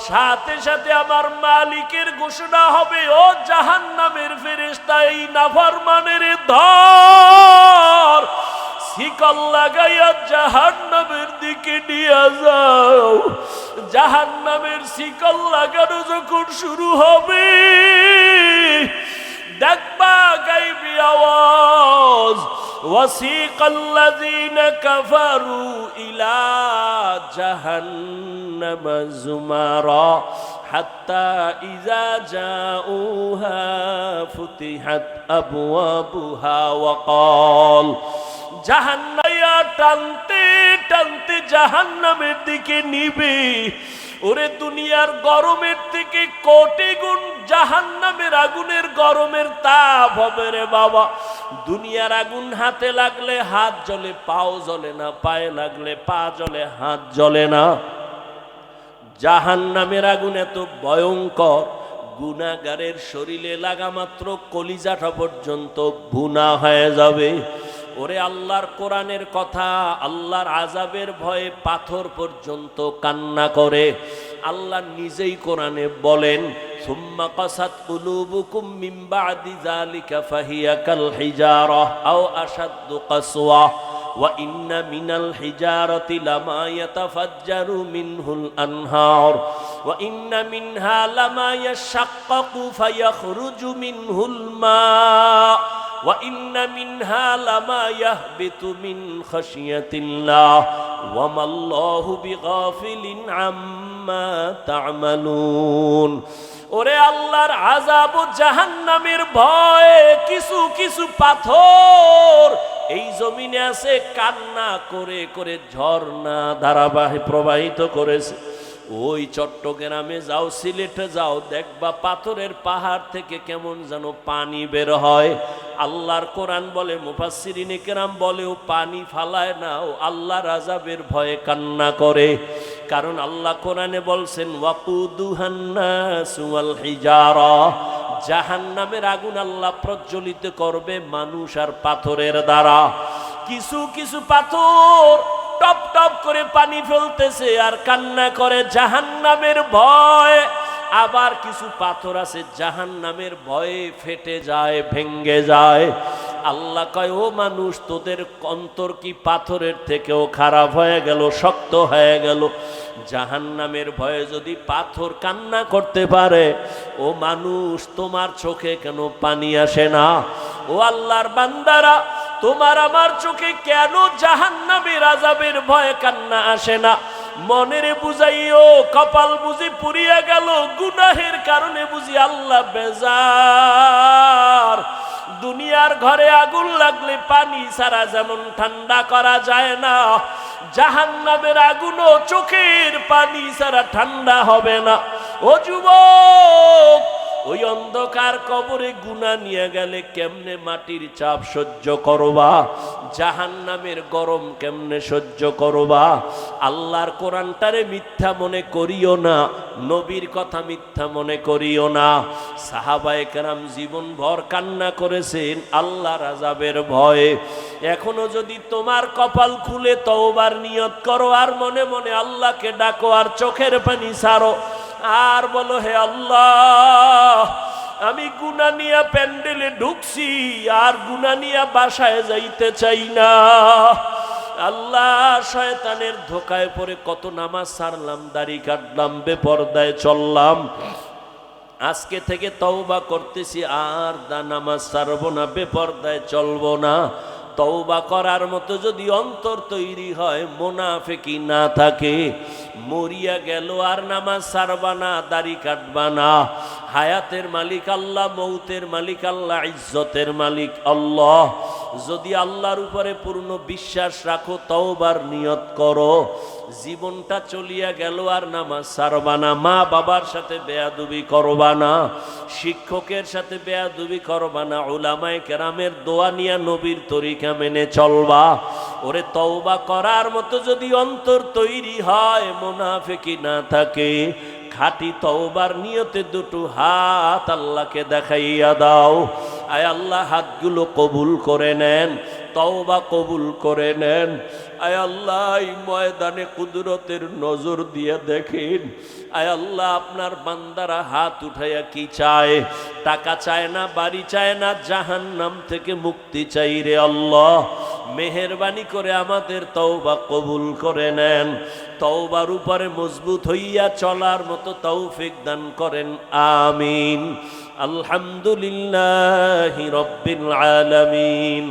সাথে সাথে আমার মালিকের ঘোষণা হবে, ও জাহান্নামের ফেরেশতা, এই নাফরমানের ধর, শিকল লাগাইয়া জাহান্নামের দিকে নিয়ে যাও। জাহান্নামের শিকল লাগানো যখন শুরু হবে, দেখবা গাইবি আওয়াজ, ওয়াসিকাল্লাযীনা কাফারু ইলা জাহান্নাম যুমারা হাত্তা ইযা জাউহা ফুতিহাত আবওয়াবুহা ওয়া ক্বাল, জাহান্নামে টানতে টানতে জাহান্নামের দিকে নিবে। ওরে দুনিয়ার গরমের থেকে কোটি গুণ জাহান্নামের আগুনের গরমের তাপ হবে রে বাবা। দুনিয়ার আগুন হাতে লাগলে হাত জ্বলে, পাও জ্বলে না, পায়ে লাগলে পা জ্বলে, হাত জ্বলে না। জাহান্নামের আগুন এত ভয়ঙ্কর, গুনাহগারের শরীরে লাগা মাত্র কলিজাটা পর্যন্ত ভুনা হয়ে যাবে। ওরে আল্লাহর কোরআনের কথা, আল্লাহর আযাবের ভয়ে পাথর পর্যন্ত কান্না করে। আল্লাহ নিজেই কোরআনে বলেন, সুম্মা কাসাত কুলুবুকুম মিন বাদি যালিকা ফাহিয়া কাল হিজারাহ আও আশাদ্দু কাসওয়া ওয়া ইন্না মিনাল হিজারাতি লামা ইয়াতাফাজ্জারু মিনহুল আনহার ওয়া ইন্না মিনহা লামা ইয়াশাক্কাকু ফায়াখরুজু মিনহুল মা ওয়া ইন্না মিনহা লামা ইয়াহবিতু মিন খাশিয়াতিল্লাহ ওয়া মাল্লাহু বিগাফিলিন আম্মা তা'মালুন। ওরে আল্লাহর আযাব ও জাহান্নামের ভয়ে কিছু কিছু পাথর এই জমিনে আছে, কান্না করে করে ঝর্ণা ধারাবাহিক প্রবাহিত করেছে। ওই চট্টগ্রামে যাও, সিলেটে যাও, দেখবা পাথরের পাহাড় থেকে কেমন যেন পানি বের হয়। আল্লাহর কোরআন বলে, মুফাসসিরিনে কেরাম বলেও পানি ফালায় না, ও আল্লাহর আযাবের ভয়ে কান্না করে। কারণ আল্লাহ কোরআনে বলছেন, ওয়াকুদুহান নাসু ওয়াল হিজারা, জাহান্নামের আগুন আল্লাহ প্রজ্বলিত করবে মানুষ আর পাথরের দ্বারা। কিছু কিছু পাথর টপ টপ করে পানি ফেলতেছে আর কান্না করে জাহান্নামের ভয়। আবার কিছু পাথর আছে জাহান্নামের ভয়ে ফেটে যায়, ভেঙ্গে যায়। আল্লাহ কয়, ও মানুষ, তোদের অন্তর কি পাথরের থেকেও খারাপ হয়ে গেল, শক্ত হয়ে গেল? জাহান্নামের ভয়ে যদি পাথর কান্না করতে পারে, ও মানুষ, তোমার চোখে কেন পানি আসে না? ও আল্লাহর বান্দারা, তোমার আমার চোখে কেন জাহান্নামের আযাবের ভয়ে কান্না আসে না? মনের বুঝাইও, কপাল বুঝি পুড়িয়া গেল, গুনাহের কারণে বুঝি আল্লাহ বেজার। দুনিয়ার ঘরে আগুন লাগলে পানি ছাড়া যেমন ঠান্ডা করা যায় না, জাহান্নামের আগুনও চোখের পানি ছাড়া ঠান্ডা হবে না। ও যুবক, ওই অন্ধকার কবরে গুনাহ নিয়ে গেলে কেমনে মাটির চাপ সহ্য করবা? জাহান্নামের গরম কেমনে সহ্য করবা? আল্লাহর কোরআনটারে মিথ্যা মনে করিও না, নবীর কথা মিথ্যা মনে করিও না। সাহাবায়ে কেরাম জীবন ভর কান্না করেছেন আল্লাহর আযাবের ভয়ে। এখনো যদি তোমার কপাল খুলে তওবার নিয়ত করো, আর মনে মনে আল্লাহকে ডাকো, আর চোখের পানি ছাড়ো, আর বলো, হে আল্লাহ, আমি গুনাহ নিয়ে প্যান্ডেলে ঢুকছি, আর গুনাহ নিয়ে বাসায় যাইতে চাই না। আল্লাহ, শয়তানের ধোকায় পড়ে কত নামাজ ছাড়লাম, দাড়ি কাটলাম, বেপরদায় চললাম। আজকে থেকে তওবা করতেছি, আর নামাজ ছাড়বো না, বেপরদায় চলবো না। তওবা করার মতো যদি অন্তর তৈরি হয়, মুনাফিকি না থাকে, মরিয়া গেল আর নামাজ ছাড়বা না, দাড়ি কাটবা না। হায়াতের মালিক আল্লাহ, মৌতের মালিক আল্লাহ, ইজ্জতের মালিক আল্লাহ। যদি আল্লাহর উপরে পূর্ণ বিশ্বাস রাখো, তওবার নিয়ত করো, জীবনটা চলিয়া গেল আর নামাজ ছাড়বা না, মা বাবার সাথে বেয়াদবি করবা না, শিক্ষকের সাথে বেয়াদবি করবা না, উলামায়ে কেরামের দোয়া নিয়া নবীর তরিকা মেনে চলবা। ওরে, তওবা করার মতো যদি অন্তর তৈরি হয়, মুনাফিকি না থাকে, খাঁটি তওবার নিয়তে দুটো হাত আল্লাহকে দেখাইয়া দাও। আয় আল্লাহ, হাতগুলো কবুল করে নেন, তওবা কবুল করে নেন। আয় আল্লাহ, এই ময়দানে কুদরতের নজর দিয়ে দেখেন। আয় আল্লাহ, আপনার বান্দারা হাত উঠাইয়া কি চায়? টাকা চায় না, বাড়ি চায় না, জাহান্নাম থেকে মুক্তি চাই রে আল্লাহ। মেহেরবানি করে আমাদের তওবা কবুল করে নেন। তওবার উপরে মজবুত হইয়া চলার মতো তৌফিক দান করেন, আমিন। আলহামদুলিল্লাহি রাব্বিল আলামিন।